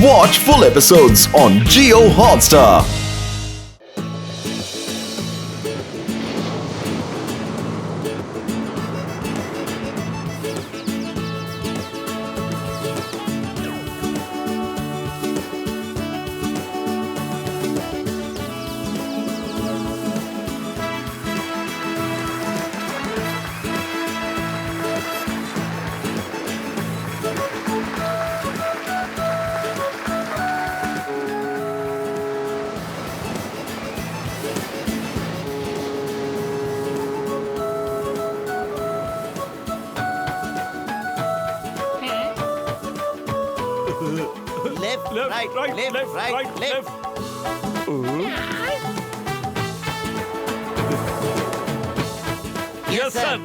Watch full episodes on Jio Hotstar. Left, right. Yes, sir.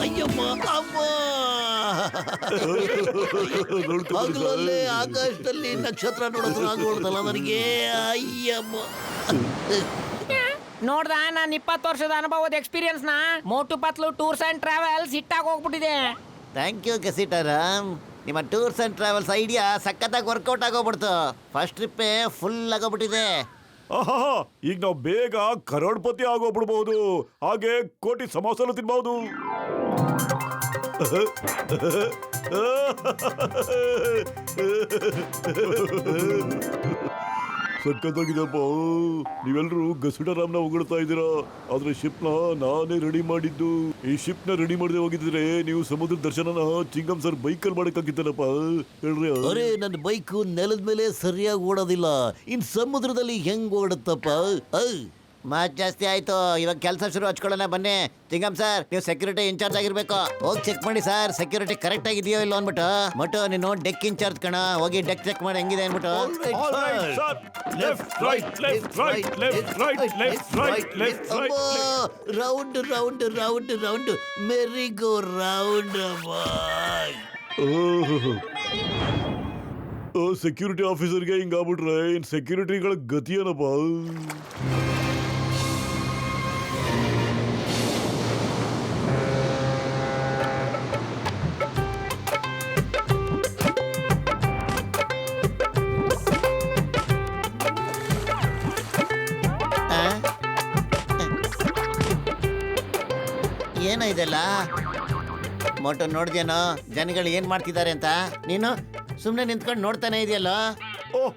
ಅಯ್ಯಮ್ಮ ಅಮ್ಮ ಹಗಲಲ್ಲೇ ಆಕಾಶದಲ್ಲಿ ನಕ್ಷತ್ರ ನೋಡೋದು ಆಗೋಡ್ದಲ್ಲ ನನಗೆ ಅಯ್ಯಮ್ಮ ನೋಡ್ದ ನಾನು 20 ವರ್ಷದ ಅನುಭವದ ಎಕ್ಸ್ಪೀರಿಯನ್ಸ್ ನ Motu Patlu tours and travels ಹಿಟ್ಟಾಗಿ ಹೋಗ್ಬಿಟ್ಟಿದೆ. ಥ್ಯಾಂಕ್ ಯು ಕೆಸಿಟರಾಮ್. ನಿಮ್ಮ ಟೂರ್ಸ್ ಅಂಡ್ ಟ್ರಾವೆಲ್ಸ್ ಐಡಿಯಾ ಸಖತ್ತಾಗಿ ವರ್ಕೌಟ್ ಆಗೋಗ್ಬಿಡ್ತು. ಫಸ್ಟ್ ಟ್ರಿಪ್ಪೇ ಫುಲ್ ಆಗೋಗ್ಬಿಟ್ಟಿದೆ. ಆಹಾ, ಈಗ ನಾವು ಬೇಗ ಕರೋಡ್ಪತಿ ಆಗೋಗ್ಬಿಡ್ಬಹುದು, ಹಾಗೆ ಕೋಟಿ ಸಮೋಸಲು ತಿನ್ಬಹುದು. ಸಕ್ಕತ್ತಾಗಿದೆಪ್ಪ. ನೀವೆಲ್ಲರೂ ಗಸುಡರಾಮ್ನ ಹೊಗಳ್ತಾ ಇದ್ದೀರಾ, ಆದ್ರೆ ಶಿಪ್ನ ನಾನೇ ರೆಡಿ ಮಾಡಿದ್ದು. ಈ ಶಿಪ್ನ ರೆಡಿ ಮಾಡದೆ ಹೋಗಿದ್ರೆ ನೀವು ಸಮುದ್ರ ದರ್ಶನನ ಚಿಂಗಂ ಸರ್ ಬೈಕಲ್ಲಿ ಮಾಡಕ್ಕಾಗಿತ್ತಲ್ಲಪ್ಪ. ಹೇಳ್ರಿ. ಅರೆ, ನನ್ನ ಬೈಕು ನೆಲದ ಮೇಲೆ ಸರಿಯಾಗಿ ಓಡೋದಿಲ್ಲ, ಇನ್ ಸಮುದ್ರದಲ್ಲಿ ಹೆಂಗ್ ಓಡುತ್ತಪ್ಪ? ಮಾತ್ ಜಾಸ್ತಿ ಆಯ್ತು, ಇವಾಗ ಕೆಲಸ ಶುರು ಹಚ್ಕೊಳ್ಳೋಣ ಬನ್ನಿ. ಚಿಂಗಂ ಸರ್, ನೀವು ಸೆಕ್ಯೂರಿಟಿ ಇನ್ಚಾರ್ಜ್ ಆಗಿರ್ಬೇಕು. ಹೋಗಿ ಚೆಕ್ ಮಾಡಿ ಸರ್, ಸೆಕ್ಯೂರಿಟಿ ಕರೆಕ್ಟ್ ಆಗಿದೆಯೋ ಇಲ್ಲ ಅಂದ್ಬಿಟ್ಟು. ಮಟ್ಟು ನೀನು ಡೆಕ್ ಇನ್ಚಾರ್ಜ್ ಕಣ, ಹೋಗಿ ಡೆಕ್ ಚೆಕ್ ಮಾಡಿ ಹೆಂಗಿದೆ ಅಂದ್ಬಿಟ್ಟು. Round round round round merry go round. Security ಆಫೀಸರ್ಗೆ ಹಿಂಗಾಗ್ಬಿಟ್ರೆ ಇನ್ ಸೆಕ್ಯೂರಿಟಿಗಳ ಗತಿ ಏನಪ್ಪ? ಏನೋ ಇದೆಲ್ಲ ಮೋಟೋ ನೋಡ್ದೇನೋ ಜನಗಳು ಏನ್ ಮಾಡ್ತಿದ್ದಾರೆ ಅಂತ? ನೀನು ಸುಮ್ಮನೆ ನಿಂತ್ಕೊಂಡು ನೋಡ್ತಾನೆ ಇದೆಯಲ್ಲ. ಓಹ್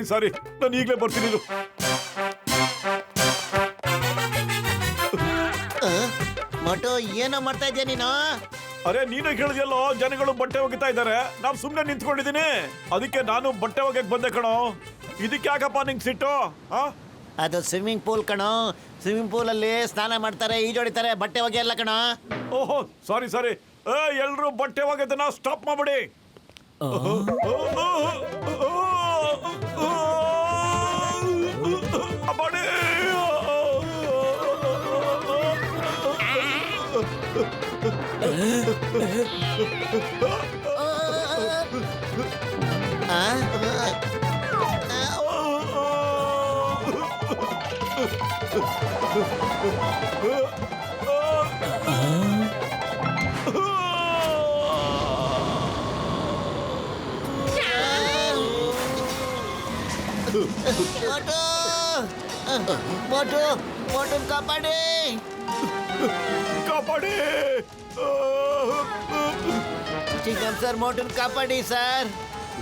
ಸಾರಿ ನಾನು ಈಗಲೇ ಬರ್ತೀನಿ. ಮೋಟೋ ಏನೋ ಮಾಡ್ತಾ ಇದೆಯಾ ನೀನು? ಅರೆ ನೀನೇ ಕೇಳಿದ್ಯಲ್ಲೋ, ಜನಗಳು ಬಟ್ಟೆ ಒಗಿತಾ ಇದ್ದಾರೆ, ನಾನು ಸುಮ್ಮನೆ ನಿಂತ್ಕೊಂಡಿದ್ದೀನಿ, ಅದಕ್ಕೆ ನಾನು ಬಟ್ಟೆ ಒಗೆಕ್ ಬಂದೆ ಕಣೋ. ಇದಕ್ಕೆ ಯಾಕಪ್ಪ ನಿಂಗೆ ಸಿಟ್ಟು? ಅದು ಸ್ವಿಮ್ಮಿಂಗ್ ಪೂಲ್ ಕಣೋ. ಸ್ವಿಮ್ಮಿಂಗ್ ಪೂಲ್ ಅಲ್ಲಿ ಸ್ನಾನ ಮಾಡ್ತಾರೆ, ಈಜೊಡಿತಾರೆ, ಬಟ್ಟೆ ಒಗೆಯಲ್ಲ ಕಣೋ. ಓಹೋ ಸಾರಿ ಎಲ್ರು ಬಟ್ಟೆ ಒಗೆದನ್ನ ಸ್ಟಾಪ್ ಮಾಡ್ಬಿಡಿ. ಮೋಟು ಕಾಪಾಡಿ. ಚಿಂಗಂ ಸರ್, ಮೋಟನ್ ಕಾಪಾಡಿ sir.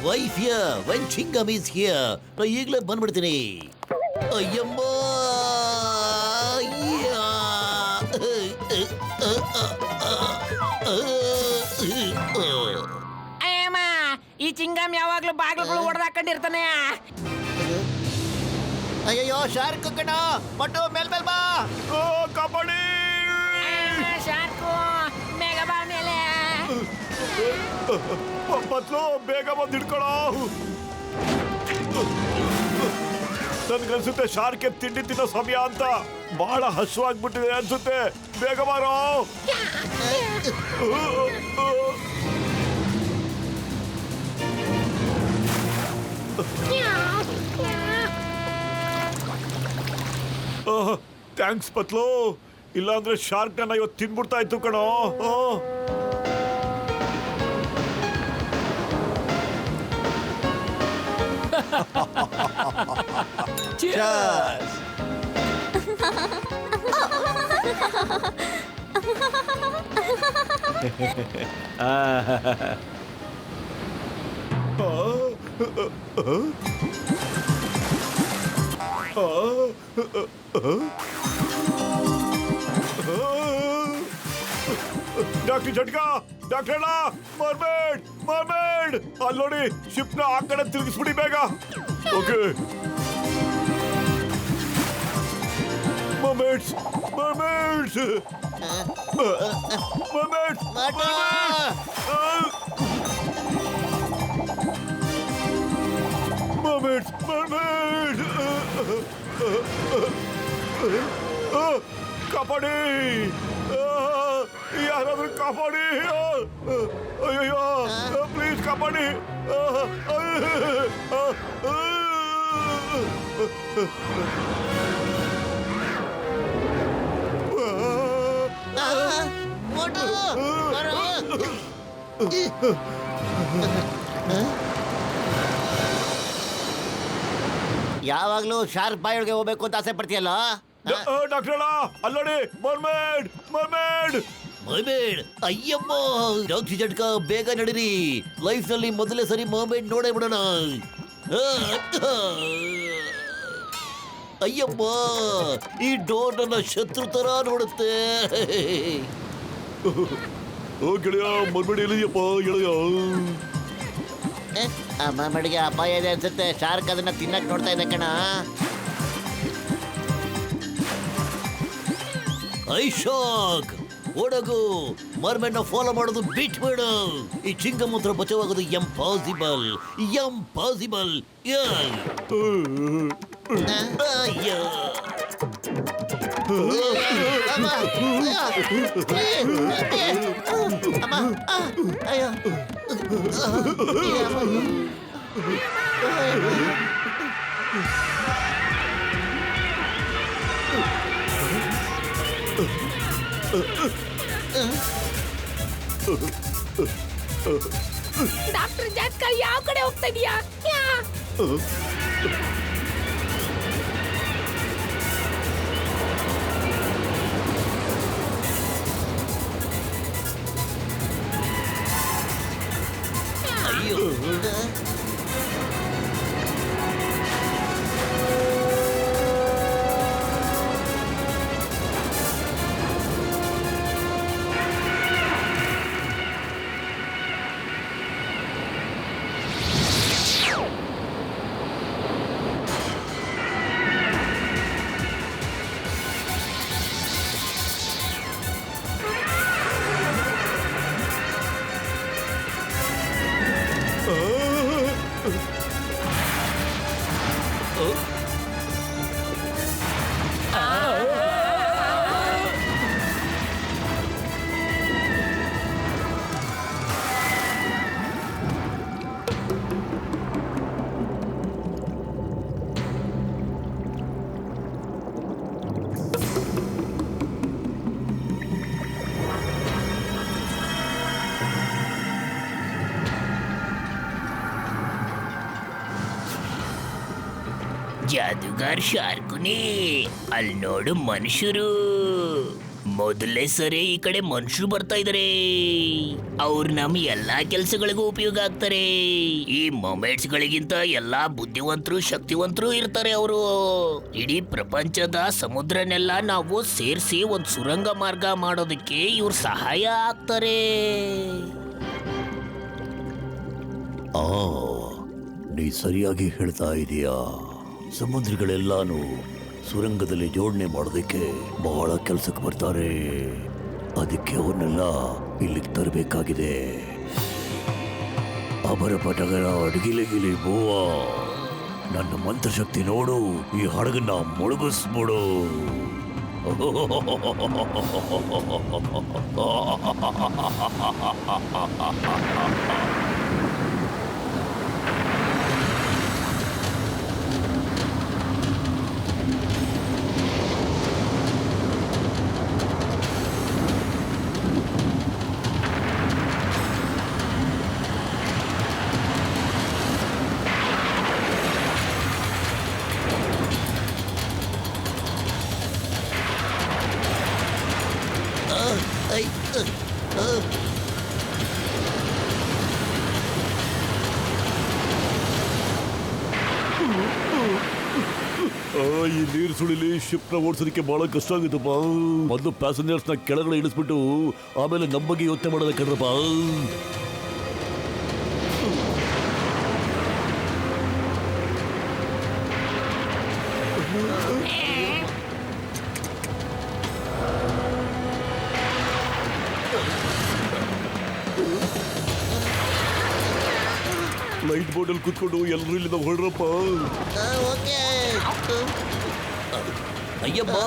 Wife here when Chingam is here. ನಾ ಈಗಲೇ ಬಂದ್ಬಿಡ್ತೀನಿ. ಅಯ್ಯಮ್ಮ ಅಯ್ಯಮ್ಮ, ಈ ಚಿಂಗಂ ಯಾವಾಗ್ಲೂ ಬಾಗಿಲುಗಳು ಹೊಡೆದಾಕೊಂಡಿರ್ತಾನೆ. ಅಯ್ಯೋ ಶಾರ್ಕ್ ಕಣ. ಮಟ್ಟು ಮೇಲ್ ಬಾ. ಕಾಪಾಡಿ. ಶಾರ್ಕು ಬೇಗ ಬಾ ಮೇಲೆ. ಪತ್ಲು ಬೇಗ ಬಂದು ಹಿಡ್ಕೊಳ್ಳೋ. ನನ್ಗನ್ಸುತ್ತೆ ಶಾರ್ಕೆ ತಿಂಡಿ ತಿನ್ನೋ ಸಮಯ ಅಂತ. ಬಹಳ ಹಸುವಾಗ್ಬಿಟ್ಟಿದೆ ಅನ್ಸುತ್ತೆ, ಬೇಗ ಬಾರೋ. ಥ್ಯಾಂಕ್ಸ್ ಪತ್ಲು, ಇಲ್ಲಾಂದ್ರೆ ಶಾರ್ಕ್ ನನ್ನ ಇವತ್ತು ತಿನ್ಬಿಡ್ತಾ ಇತ್ತು ಕಣೋ. ಡಾಕ್ಟರ್ ಜಟ್ಕಾ, ಡಾಕ್ಟರ್ ಅಣ್ಣ, ಮರ್ಮೇಡ್ ಮರ್ಮೇಡ್, ಅಲ್ಲಿ ನೋಡಿ ಶಿಪ್ ನ ಆ ಕಡೆ ತಿರುಗಿಸ್ಬಿಡಿ ಬೇಗ. ಓಕೆ ಮರ್ಮೇಡ್ಸ್ ಮರ್ಮೇಡ್ಸ್ ಮರ್ಮೇಡ್ಸ್ ಮರ್ಮೇಡ್ಸ್ ಮರ್ಮೇಡ್ಸ್ ಕಾಪಾಡಿ, ಯಾರಾದ್ರೂ ಕಾಪಾಡಿ, ಅಯ್ಯೋ ಪ್ಲೀಸ್ ಕಾಪಾಡಿ. ಮೋಟು ಬರೋ. ಯಾವಾಗ್ಲೂ ಶಾರ್ಪ್ ಬಾಯೊಳಗೆ ಹೋಗ್ಬೇಕು ಅಂತ ಆಸೆ ಪಡ್ತೀಯಲ್ಲ? ಡಾಕ್ಟರ್ ಅಣ್ಣ, ಅಲ್ಲೋಡಿ ಮರ್ಮೇಡ್ ಮರ್ಮೇಡ್ ಮರ್ಮೇಡ್. ಅಯ್ಯಮ್ಮ ಡಾಕ್ಟರ್ ಜಟ್ಕ, ಬೇಗ ನಡೀರಿ. ಲೈಫ್ ನಲ್ಲಿ ಮೊದಲೇ ಸರಿ ಮರ್ಮೇಡ್ ನೋಡೇ ಬಿಡೋಣ. ಅಯ್ಯಮ್ಮ, ಈ ಡೋರ್ ನನ್ನ ಶತ್ರು ತರ ನೋಡುತ್ತೆ. ಓ ಗೆಳೆಯ, ಮರ್ಮೇಡ್ ಎಲ್ಲಿದೆಯಪ್ಪ ಗೆಳೆಯ? ಮರ್ಮೇಡ್ಗೆ ಅಪಾಯ ಇದೆ ಅನ್ಸುತ್ತೆ. ಶಾರ್ಕ್ ಅದನ್ನ ತಿನ್ನಕ್ ನೋಡ್ತಾ ಇದೆ ಕಣ. ಐಶಾಕ್ ಓಡಗು, ಮರ್ಮೆಡ್ ನ ಫಾಲೋ ಮಾಡೋದು ಬಿಟ್ಬಿಡು. ಈ ಚಿಂಗಮ್ ಹತ್ರ ಬಚಾವಾಗೋದು ಎಂಪಾಸಿಬಲ್ ಎಂಪಾಸಿಬಲ್. ಡಾಕ್ಟರ್ ಜಾತ್ಕ ಯಾವ ಕಡೆ ಹೋಗ್ತಾ ಇದೀಯಾ? ಅಯ್ಯೋ, ಜಾದುಗಾರ್ ಶಾರ್ಕುನಿ, ಅಲ್ಲಿ ನೋಡು ಮನುಷ್ಯರು. ಮೊದಲೇ ಸರಿ ಈ ಕಡೆ ಮನುಷ್ಯರು ಬರ್ತಾ ಇದಾರೆ. ಅವ್ರು ನಮ್ ಎಲ್ಲಾ ಕೆಲ್ಸಗಳಿಗೂ ಉಪಯೋಗ ಆಗ್ತಾರೆ. ಈ ಮೊಮೆಂಟ್ಸ್ ಗಳಿಗಿಂತ ಎಲ್ಲಾ ಬುದ್ಧಿವಂತರು ಶಕ್ತಿವಂತರು ಇರ್ತಾರೆ ಅವರು. ಇಡೀ ಪ್ರಪಂಚದ ಸಮುದ್ರನೆಲ್ಲ ನಾವು ಸೇರಿಸಿ ಒಂದ್ ಸುರಂಗ ಮಾರ್ಗ ಮಾಡೋದಕ್ಕೆ ಇವ್ರು ಸಹಾಯ ಆಗ್ತಾರೆ. ನೀ ಸರಿಯಾಗಿ ಹೇಳ್ತಾ ಇದೀಯಾ. ಸಮುದ್ರಗಳೆಲ್ಲಾನು ಸುರಂಗದಲ್ಲಿ ಜೋಡಣೆ ಮಾಡೋದಕ್ಕೆ ಬಹಳ ಕೆಲಸಕ್ಕೆ ಬರ್ತಾರೆ. ಅದಕ್ಕೆ ಅವನ್ನೆಲ್ಲ ಇಲ್ಲಿಗೆ ತರಬೇಕಾಗಿದೆ. ಅಬರ ಪಟಗರ ಅಡಗಿಲಿಗಿಲಿ ಬೋವ, ನನ್ನ ಮಂತ್ರಶಕ್ತಿ ನೋಡು, ಈ ಹಡಗನ್ನ ಮುಳುಗಿಸ್ಬಿಡು. ಈ ನೀರು ಸುಳಿಲಿ ಶಿಪ್ ನ ಓಡಿಸೋದಕ್ಕೆ ಬಹಳ ಕಷ್ಟ ಆಗುತ್ತಪ್ಪ. ಮೊದಲು ಪ್ಯಾಸೆಂಜರ್ಸ್ ನ ಕೆಳಗಡೆ ಇಳಿಸ್ಬಿಟ್ಟು ಆಮೇಲೆ ನಮ್ಮ ಬಗ್ಗೆ ಯೋಚನೆ ಮಾಡೋದ ಕಣ್ರಪ್ಪ. ಲೈಟ್ ಬೋಟ್ ಅಲ್ಲಿ ಕುತ್ಕೊಂಡು ಎಲ್ಲರೂ ಇಲ್ಲಿಂದ ಹೊರಡ್ರಪ್ಪ. ಓಕೆ. ಅಯ್ಯಬ್ಬ,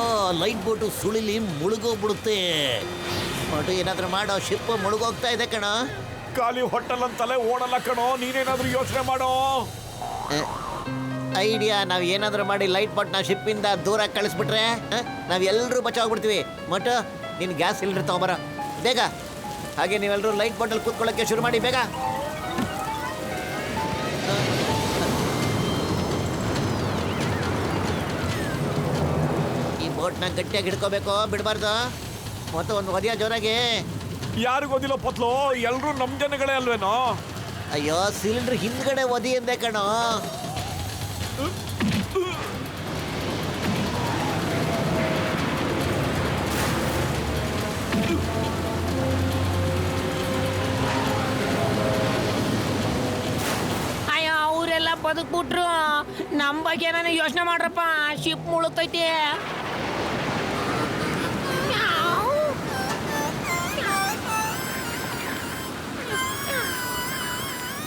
ಲೈಟ್ ಬೋಟು ಸುಳಿಲಿ ಮುಳುಗೋಗ್ಬಿಡುತ್ತೆ. ಒಟ್ಟು ಏನಾದ್ರೂ ಮಾಡೋ, ಶಿಪ್ ಮುಳುಗೋಗ್ತಾ ಇದೆ ಕಣ. ಖಾಲಿ ಹೊಟ್ಟಲ್ಲಂತಲೇ ಓಡಲ್ಲ ಕಣೋ, ನೀನೇನಾದ್ರೂ ಯೋಚನೆ ಮಾಡೋ. ಐಡಿಯಾ, ನಾವ್ ಏನಾದ್ರೂ ಮಾಡಿ ಲೈಟ್ ಬೋಟ್ನ ಶಿಪ್ಪಿಂದ ದೂರ ಕಳಿಸ್ಬಿಟ್ರೆ ನಾವೆಲ್ಲರೂ ಬಚಾವ್ಬಿಡ್ತೀವಿ. ಮಟ್ಟು ನೀನು ಗ್ಯಾಸ್ ಸಿಲಿಂಡರ್ ತಗೊಂಬರ ಬೇಗ. ಹಾಗೆ ನೀವೆಲ್ಲರೂ ಲೈಟ್ ಬೋಟಲ್ಲಿ ಕೂತ್ಕೊಳ್ಳೋಕ್ಕೆ ಶುರು ಮಾಡಿ ಬೇಗ. ಈ ಬೋಟ್ನ ಗಟ್ಟಿಯಾಗಿ ಹಿಡ್ಕೋಬೇಕು, ಬಿಡಬಾರ್ದು. ಮತ್ತು ಒಂದು ಒದಿಯ ಜೋರಾಗಿ. ಯಾರಿಗೂ ಓದಿಲ್ಲ ಪತ್ಲು, ಎಲ್ರು ನಮ್ ಜನಗಳೇ ಅಲ್ವೇನೋ. ಅಯ್ಯೋ, ಸಿಲಿಂಡರ್ ಹಿಂದ್ಗಡೆ ಒದಿ ಎಂದೆ ಕಣೋ. ಅಯ್ಯೋ, ಅವರೆಲ್ಲ ಬದುಕ್ಬಿಟ್ರು. ನಮ್ಮ ಬಗ್ಗೆ ನಾನು ಯೋಚನೆ ಮಾಡ್ರಪ್ಪ, ಶಿಪ್ ಮುಳುಗ್ತೈತಿ.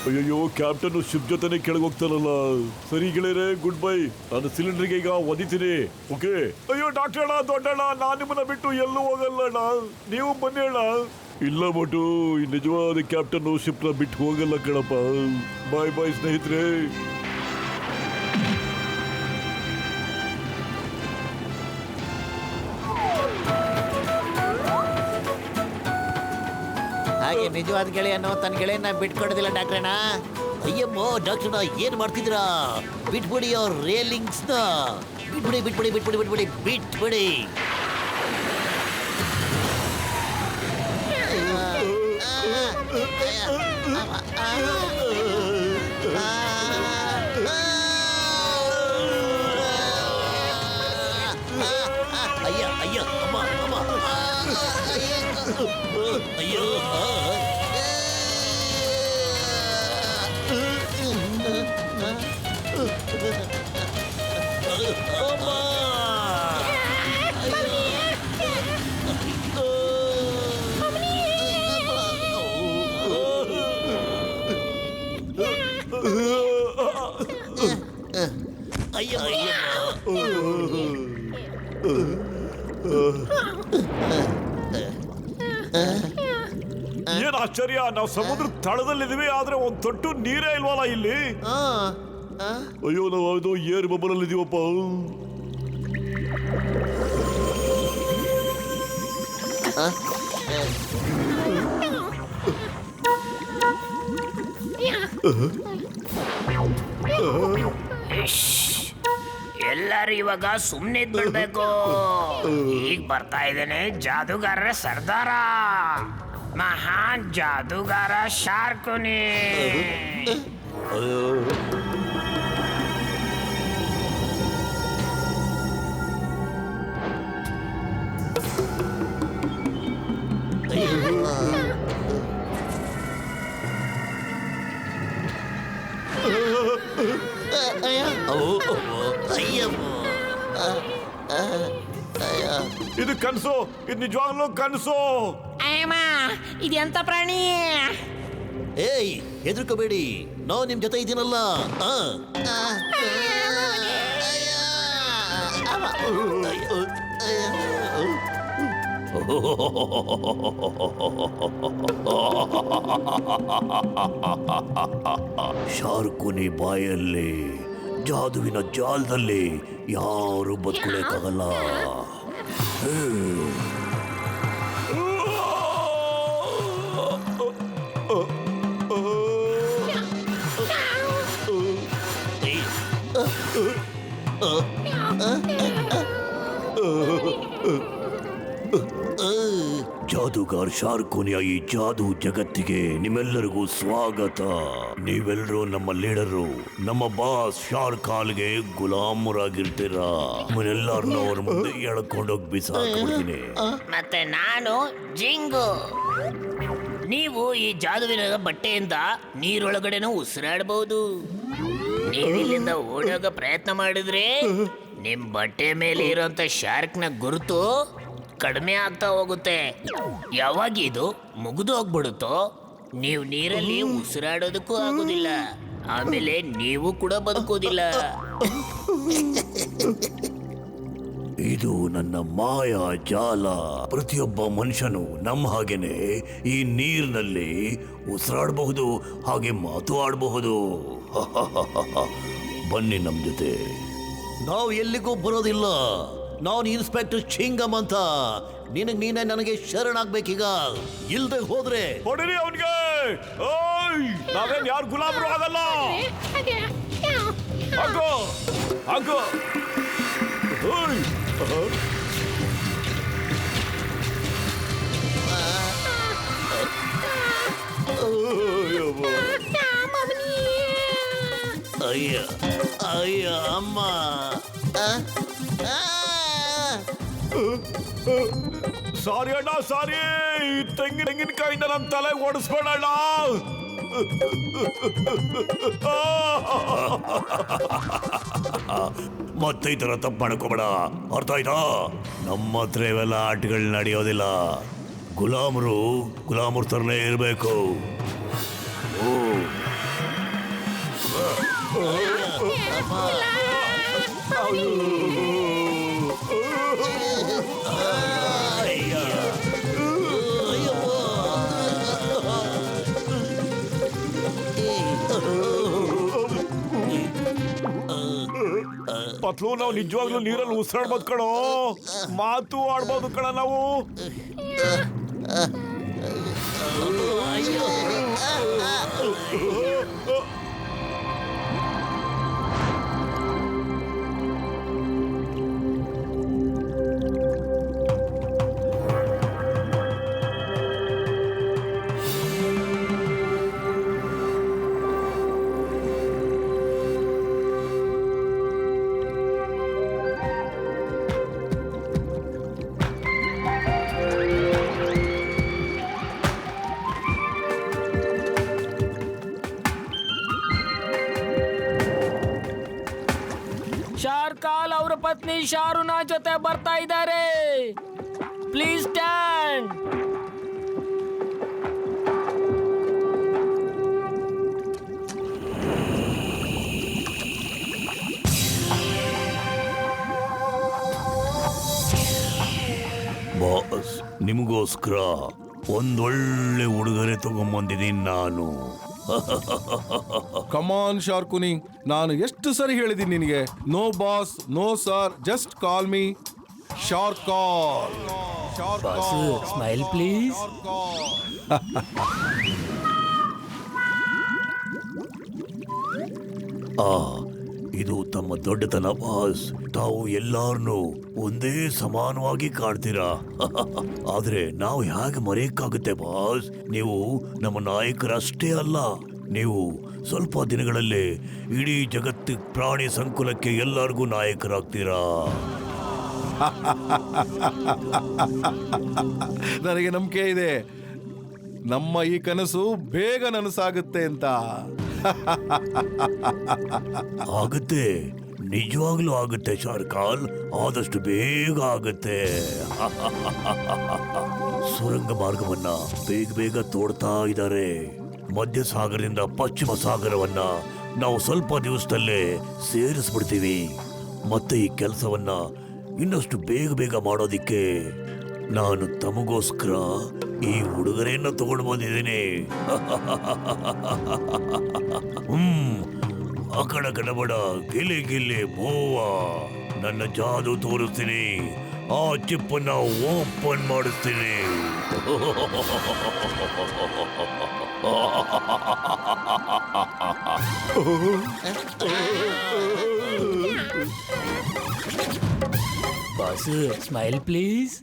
ಅಯ್ಯೋ, ಕ್ಯಾಪ್ಟನ್ ಶಿಪ್ ಜೊತೆನೆ ಕೆಳಗೆ ಹೋಗ್ತಾರಲ್ಲ. ಸರಿ ಗೆಳೆಯರೆ, ಗುಡ್ ಬೈ. ನಾನು ಸಿಲಿಂಡರ್ಗೆ ಈಗ ಒದಿತೀನಿ. ಓಕೆ. ಅಯ್ಯೋ ಡಾಕ್ಟರ್ ಅಣ್ಣ, ದೊಡ್ಡಣ್ಣ, ನಾನು ನಿಮ್ಮನ್ನ ಬಿಟ್ಟು ಎಲ್ಲೂ ಹೋಗಲ್ಲ ಅಣ್ಣ, ನೀವು ಬನ್ನಿ ಅಣ್ಣ. ಇಲ್ಲ ಮೋಟು, ಈ ನಿಜವಾದ ಕ್ಯಾಪ್ಟನ್ ಶಿಪ್ ನ ಬಿಟ್ಟು ಹೋಗಲ್ಲ ಕಣಪ್ಪ. ಬಾಯ್ ಬಾಯ್ ಸ್ನೇಹಿತರೆ. ಹಾಗೆ ನಿಜವಾದ ಗೆಳೆಯನು ತನ್ನ ಗೆಳೆಯನ್ನ ಬಿಟ್ಕೊಡೋದಿಲ್ಲ ಡಾಕ್ಟ್ರಣ್ಣ. ಅಯ್ಯಮ್ಮೋ ಡಾಕ್ಟ್ರಣ್ಣ, ಏನ್ ಮಾಡ್ತಿದ್ದೀರಾ? ಬಿಟ್ಬಿಡಿ ಅವ್ರ ರೇಲಿಂಗ್ಸ್ನ. ಬಿಟ್ಬಿಡಿ ಬಿಟ್ಬಿಡಿ ಬಿಟ್ಬಿಡಿ ಬಿಟ್ಬಿಡಿ ಬಿಟ್ಬಿಡಿ. ಅಯ್ಯ ಅಯ್ಯ, ಅಮ್ಮ ಅಮ್ಮ, ಅಯ್ಯೋ. ಅಯ್ಯೋ ಅಯ್ಯೋ. ಏನ್ ಆಶ್ಚರ್ಯ, ನಾವು ಸಮುದ್ರ ತಳದಲ್ಲಿದೀವಿ, ಆದ್ರೆ ಒಂದ್ ತೊಟ್ಟು ನೀರೇ ಇಲ್ವಲ್ಲ ಇಲ್ಲಿ. ಅಯ್ಯೋ, ನಾವು ಅದು ಏರ್ ಬಬಲ್ ಅಲ್ಲಿ ಇದೀವಪ್ಪ. ಎಲ್ಲರೂ ಇವಾಗ ಸುಮ್ಮನೆ ಬಿಡ್ಬೇಕು. ಈಗ ಬರ್ತಾ ಇದ್ದೇನೆ ಜಾದೂಗಾರರ ಸರ್ದಾರ, ಮಹಾನ್ ಜಾದೂಗಾರ ಶಾರ್ಕುನಿ. ಇದು ಕನ್ಸು, ಇದು ನಿಜವಾಗ್ಲೂ ಕನ್ಸು. ಅಯ್ಯಮ್ಮ, ಇದೆಂತ ಪ್ರಾಣಿ? ಏಯ್, ಹೆದರ್ಕೋಬೇಡಿ, ನಾವು ನಿಮ್ ಜೊತೆ ಇದೀನಲ್ಲ. ಶಾರ್ಕುನಿ ಬಾಯಲ್ಲಿ, ಜಾದುವಿನ ಜಾಲದಲ್ಲಿ ಯಾರು ಬದುಕುಳಕ್ಕಾಗಲ್ಲ. ಜಾದೂಗಾರ್ ಶಾರ್ಕೋನಿಯ ಈ ಜಾದೂ ಜಗತ್ತಿಗೆ ನಿಮ್ಮೆಲ್ಲರಿಗೂ ಸ್ವಾಗತ. ನೀವೆಲ್ಲರೂ ನಮ್ಮ ಲೀಡರು, ನಮ್ಮ ಬಾಸ್ ಶಾರ್ಕಾಲ್ಗೆ ಗುಲಾಮರಾಗಿರ್ತೀರಾ. ನಿಮ್ಮೆಲ್ಲರನ್ನೂ ಅವ್ರ ಮುಂದೆ ಎಳ್ಕೊಂಡೋಗಿ ಬಿಸಾಕ್ಬಿಡ್ತೀನಿ. ಮತ್ತೆ ನಾನು ಜಿಂಗು. ನೀವು ಈ ಜಾದುವಿನ ಬಟ್ಟೆಯಿಂದ ನೀರೊಳಗಡೆನೂ ಉಸಿರಾಡಬಹುದು. ನೀವಿಲ್ಲಿಂದ ಓಡೋಗ ಪ್ರಯತ್ನ ಮಾಡಿದ್ರೆ ನಿಮ್ ಬಟ್ಟೆ ಮೇಲೆ ಇರೋಂಥ ಶಾರ್ಕ್ನ ಗುರುತು ಕಡಿಮೆ ಆಗ್ತಾ ಹೋಗುತ್ತೆ. ಯಾವಾಗ ಇದು ಮುಗಿದು ಹೋಗ್ಬಿಡುತ್ತೋ ನೀವು ನೀರಲ್ಲಿ ಉಸಿರಾಡೋದಕ್ಕೂ ಆಗೋದಿಲ್ಲ. ಆಮೇಲೆ ನೀವು ಕೂಡ ಬದುಕೋದಿಲ್ಲ. ಇದು ನನ್ನ ಮಾಯಾ ಜಾಲ. ಪ್ರತಿಯೊಬ್ಬ ಮನುಷ್ಯನು ನಮ್ಮ ಹಾಗೇನೆ ಈ ನೀರಿನಲ್ಲಿ ಉಸಿರಾಡಬಹುದು, ಹಾಗೆ ಮಾತು ಆಡಬಹುದು. ಬನ್ನಿ ನಮ್ ಜೊತೆ. ನಾವು ಎಲ್ಲಿಗೂ ಬರೋದಿಲ್ಲ. ನಾನು ಇನ್ಸ್ಪೆಕ್ಟರ್ ಚಿಂಗಮ್ ಅಂತ. ನಿನಗ್ ನೀನೇ ನನಗೆ ಶರಣಾಗ್ಬೇಕೀಗ. ಇಲ್ದೆ ಹೋದ್ರೆ ಹೊಡಿರಿ ಅವನಿಗೆ. ನಾವೇನ್ ಯಾರು ಗುಲಾಮರು ಆಗಲ್ಲ. ಹಾಗೋ ಹಾಗೋ. ಅಯ್ಯ ಅಯ್ಯ ಅಮ್ಮ. ಸಾರಿ ಅಣ್ಣ, ಸಾರಿ. ತೆಂಗಿನಕಾಯಿಂದ ನನ್ನ ತಲೆ ಓಡಿಸ್ಬೇಡ ಅಣ್ಣ. ಮತ್ತೆ ಈ ತರ ತಪ್ಪು ಮಾಡ್ಕೋಬೇಡ, ಅರ್ಥ ಆಯ್ತಾ? ನಮ್ಮ ಹತ್ರ ಇವೆಲ್ಲ ಆಟಗಳು ನಡೆಯೋದಿಲ್ಲ. ಗುಲಾಮರು ತರನೇ ಇರಬೇಕು. ಪತ್ಲು, ನಾವು ನಿಜವಾಗ್ಲೂ ನೀರಲ್ಲಿ ಉಸಿರಾಡ್ಬೋದು ಕಣೋ. ಮಾತು ಆಡ್ಬೋದು ಕಣ ನಾವು. ಶಾರ್ಕಾಲ್ ಅವರ ಪತ್ನಿ ಶಾರುನಾ ಜೊತೆ ಬರ್ತಾ ಇದ್ದಾರೆ. Please stand. ಬಾಸ್, ನಿಮಗೋಸ್ಕರ ಒಂದೊಳ್ಳೆ ಉಡುಗೊರೆ ತಗೊಂಬಂದಿದ್ದೀನಿ ನಾನು. ಕಮಾನ್ ಶಾರ್ಕುನಿ, ನಾನು ಎಷ್ಟು ಸರಿ ಹೇಳಿದ್ದೀನಿ ನಿನಗೆ, no boss, no sir, just call me ಶಾರ್ಕಾಲ್. Smile please. ಇದು ತಮ್ಮ ದೊಡ್ಡತನ ಬಾಸ್. ತಾವು ಎಲ್ಲಾರನ್ನೂ ಒಂದೇ ಸಮಾನವಾಗಿ ಕಾಣ್ತೀರಾ. ಆದ್ರೆ ನಾವು ಹೇಗೆ ಮರೆಯಕ್ಕಾಗುತ್ತೆ ಬಾಸ್? ನೀವು ನಮ್ಮ ನಾಯಕರಷ್ಟೇ ಅಲ್ಲ, ನೀವು ಸ್ವಲ್ಪ ದಿನಗಳಲ್ಲೇ ಇಡೀ ಜಗತ್ತು ಪ್ರಾಣಿ ಸಂಕುಲಕ್ಕೆ ಎಲ್ಲರಿಗೂ ನಾಯಕರಾಗ್ತೀರಾ. ನನಗೆ ನಂಬಿಕೆ ಇದೆ, ನಮ್ಮ ಈ ಕನಸು ಬೇಗ ನನಸಾಗುತ್ತೆ ಅಂತ. ಆಗುತ್ತೆ, ನಿಜವಾಗ್ಲೂ ಆಗುತ್ತೆ ಶಾರ್ಕಾಲ್, ಆದಷ್ಟು ಬೇಗ ಆಗುತ್ತೆ. ಸುರಂಗ ಮಾರ್ಗವನ್ನ ಬೇಗ ತೋಡ್ತಾ ಇದ್ದಾರೆ. ಮಧ್ಯ ಸಾಗರದಿಂದ ಪಶ್ಚಿಮ ಸಾಗರವನ್ನ ನಾವು ಸ್ವಲ್ಪ ದಿವಸದಲ್ಲೇ ಸೇರಿಸ್ಬಿಡ್ತೀವಿ. ಮತ್ತೆ ಈ ಕೆಲಸವನ್ನ ಇನ್ನಷ್ಟು ಬೇಗ ಮಾಡೋದಿಕ್ಕೆ ನಾನು ತಮಗೋಸ್ಕರ ಈ ಉಡುಗೊರೆಯನ್ನು ತಗೊಂಡು ಬಂದಿದ್ದೀನಿ. ಅಕಡ ಕಡಬಡ ಗಿಲಿ ಬೋವ, ನನ್ನ ಜಾದು ತೋರಿಸ್ತೀನಿ. ಆ ಚಿಪ್ಪನ್ನ ಓಪನ್ ಮಾಡಿಸ್ತೀನಿ. Boss, smile please.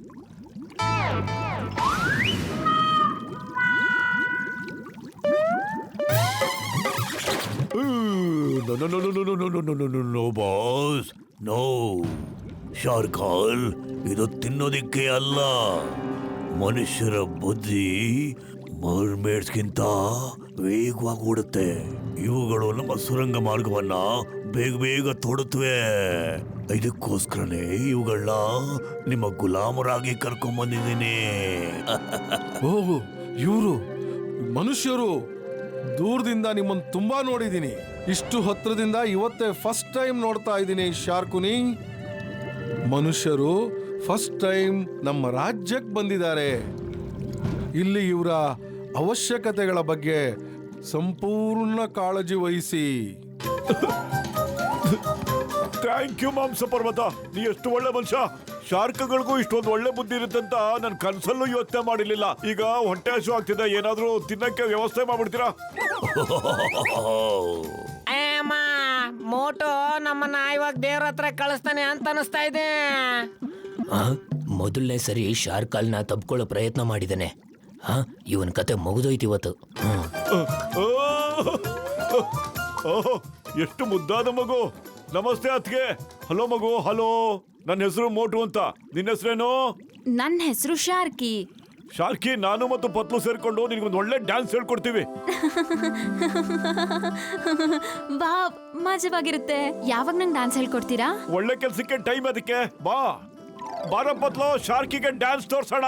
No boss no ಶಾರ್ಕಾಲ್ ಇದು ತಿನ್ನೋದಿಕ್ಕೆ ಅಲ್ಲ. ಮನುಷ್ಯರ ಬುದ್ಧಿ ಮರ್ಮೇಡ್ಸ್ಗಿಂತ ವೇಗವಾಗಿ ಓಡುತ್ತೆ. ಇವುಗಳು ನಮ್ಮ ಸುರಂಗ ಮಾರ್ಗವನ್ನ ಬೇಗ ಬೇಗ ತೋಡುತ್ತವೆ. ಇದಕ್ಕೋಸ್ಕರನೇ ಇವುಗಳನ್ನ ನಿಮ್ಮ ಗುಲಾಮರಾಗಿ ಕರ್ಕೊಂಡ್ ಬಂದಿದ್ದೀನಿ. ಓಹ್, ಇವರು ಮನುಷ್ಯರು. ದೂರದಿಂದ ನಿಮ್ಮನ್ನು ತುಂಬಾ ನೋಡಿದ್ದೀನಿ. ಇಷ್ಟು ಹತ್ರದಿಂದ ಇವತ್ತೇ ಫಸ್ಟ್ ಟೈಮ್ ನೋಡ್ತಾ ಇದ್ದೀನಿ ಶಾರ್ಕುನಿ. ಮನುಷ್ಯರು ಫಸ್ಟ್ ಟೈಮ್ ನಮ್ಮ ರಾಜ್ಯಕ್ಕೆ ಬಂದಿದ್ದಾರೆ. ಇಲ್ಲಿ ಇವರ ಅವಶ್ಯಕತೆಗಳ ಬಗ್ಗೆ ಸಂಪೂರ್ಣ ಕಾಳಜಿ ವಹಿಸಿ. ಥ್ಯಾಂಕ್ ಯು ಮಾಂಸ ಪರ್ವತ, ನೀ ಎಷ್ಟು ಒಳ್ಳೆ ಮನುಷ್ಯ. ಶಾರ್ಕ್ಗಳಿಗೂ ಇಷ್ಟೊಂದು ಒಳ್ಳೆ ಬುದ್ಧಿ ಇರುತ್ತಂತ ನನ್ನ ಕನ್ಸಲ್ಲೂ ಯೋಚನೆ ಮಾಡಿರ್ಲಿಲ್ಲ. ಈಗ ಹೊಟ್ಟೆ ಹಸು ಆಗ್ತಿದೆ, ಏನಾದ್ರೂ ತಿನ್ನಕ್ಕೆ ವ್ಯವಸ್ಥೆ ಮಾಡ್ಬಿಡ್ತೀರಾ? ಅಮ್ಮ ಮೋಟು ನಮ್ಮನ್ನ ಇವಾಗ ದೇವ್ರ ಹತ್ರ ಕಳಿಸ್ತಾನೆ ಅಂತ ಅನಿಸ್ತಾ ಇದೆ. ಮೊದಲನೇ ಸರಿ ಶಾರ್ಕಾಲ್ನ ತಬ್ಕೊಳ್ಳೋ ಪ್ರಯತ್ನ ಮಾಡಿದ್ದಾನೆ. ಇವನ್ ಕತೆ ಮುಗಿದೋಯ್ತು ಇವತ್ತು. ಓಹ್, ಎಷ್ಟು ಮುದ್ದಾದ ಮಗು. ನಮಸ್ತೆ ಅತ್ಗೆ. ಹಲೋ ಮಗು. ಹಲೋ, ನನ್ನ ಹೆಸರು ಮೋಟು ಅಂತ. ನಿನ್ನ ಹೆಸರೇನು? ನನ್ನ ಹೆಸರು ಶಾರ್ಕಿ. ಶಾರ್ಕಿ, ನಾನು ಮತ್ತು ಪತ್ಲು ಸೇರ್ಕೊಂಡು ನಿನಗೊಂದು ಒಳ್ಳೆ ಡ್ಯಾನ್ಸ್ ಹೇಳ್ಕೊಡ್ತೀವಿ. ವಾವ್, ಮಜವಾಗಿರುತ್ತೆ. ಯಾವಾಗ ನಂಗೆ ಡ್ಯಾನ್ಸ್ ಹೇಳ್ಕೊಡ್ತೀರಾ? ಒಳ್ಳೆ ಕೆಲ್ಸಕ್ಕೆ ಟೈಮ್ ಅದಕ್ಕೆ. ಬಾರ ಪತ್ಲು, ಶಾರ್ಕಿಗೆ ಡ್ಯಾನ್ಸ್ ತೋರ್ಸೋಣ.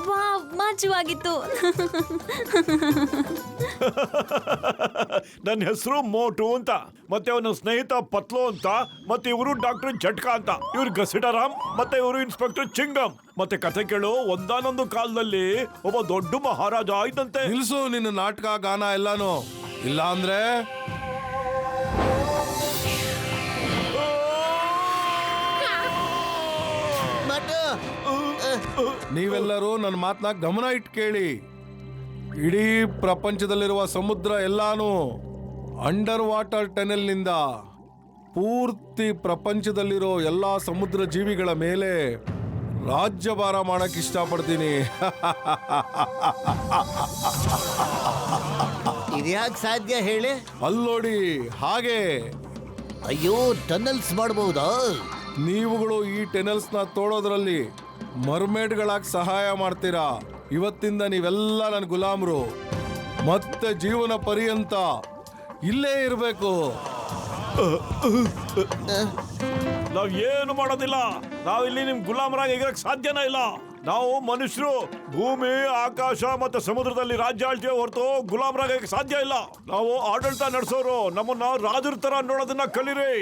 ವಾವ್, ಮಜವಾಗಿತ್ತು. ನನ್ನ ಹೆಸರು ಮೋಟು ಅಂತ, ಮತ್ತೆ ಅವನ ಸ್ನೇಹಿತ ಪತ್ಲು ಅಂತ, ಮತ್ತೆ ಇವರು ಡಾಕ್ಟರ್ ಜಟ್ಕಾ ಅಂತ. ಇವ್ರು ಗಸಿಡರಾಮ್, ಮತ್ತೆ ಇವರು ಇನ್ಸ್ಪೆಕ್ಟರ್ ಚಿಂಗಮ್. ಮತ್ತೆ ಕಥೆ ಕೇಳು, ಒಂದಾನೊಂದು ಕಾಲದಲ್ಲಿ ಒಬ್ಬ ದೊಡ್ಡ ಮಹಾರಾಜ ಆಯ್ತಂತೆ. ನಿಲ್ಸು ನಿನ್ನ ನಾಟಕ ಗಾನ ಎಲ್ಲಾನು. ಇಲ್ಲ ಅಂದ್ರೆ ನೀವೆಲ್ಲರೂ ನನ್ನ ಮಾತನ್ನ ಗಮನ ಇಟ್ಟು ಕೇಳಿ. ಇಡೀ ಪ್ರಪಂಚದಲ್ಲಿರುವ ಸಮುದ್ರ ಎಲ್ಲಾನು ಅಂಡರ್ ವಾಟರ್ ಟನೆಲ್ನಿಂದ ಪೂರ್ತಿ ಪ್ರಪಂಚದಲ್ಲಿರೋ ಎಲ್ಲಾ ಸಮುದ್ರ ಜೀವಿಗಳ ಮೇಲೆ ರಾಜ್ಯಭಾರ ಮಾಡಕ್ ಇಷ್ಟಪಡ್ತೀನಿ. ಇದ್ಯಾಕೆ ಸಾಧ್ಯ ಹೇಳಿ? ಅಲ್ಲೋಡಿ ಹಾಗೆ. ಅಯ್ಯೋ, ಟನಲ್ಸ್ ಮಾಡಬಹುದಾ? ನೀವುಗಳು ಈ ಟೆನಲ್ಸ್ನ ತೋಡೋದ್ರಲ್ಲಿ ಮರ್ಮೇಡ್ಗಳಾಗಿ ಸಹಾಯ ಮಾಡ್ತೀರಾ. ಇವತ್ತಿಂದ ನೀವೆಲ್ಲ ನನ್ನ ಗುಲಾಮರು. ಮತ್ತೆ ಜೀವನ ಪರ್ಯಂತ ಇಲ್ಲೇ ಇರಬೇಕು. ನಾವ್ ಏನು ಮಾಡೋದಿಲ್ಲ. ನಾವಿಲ್ಲಿ ನಿಮ್ ಗುಲಾಮರಾಗಿ ಇರಕ್ ಸಾಧ್ಯನೇ ಇಲ್ಲ. ನಾವು ಮನುಷ್ಯರು ಭೂಮಿ, ಆಕಾಶ ಮತ್ತೆ ಸಮುದ್ರದಲ್ಲಿ ರಾಜ್ಯ ಆಳ್ತೀವಿ ಹೊರತು ಗುಲಾಮರಾಗಕ್ಕೆ ಸಾಧ್ಯ ಇಲ್ಲ. ನಾವು ಆಡಳಿತ ನಡೆಸೋರು. ನಮ್ಮನ್ನ ರಾಜರ ತರ ನೋಡೋದನ್ನ ಕಲೀರಿ.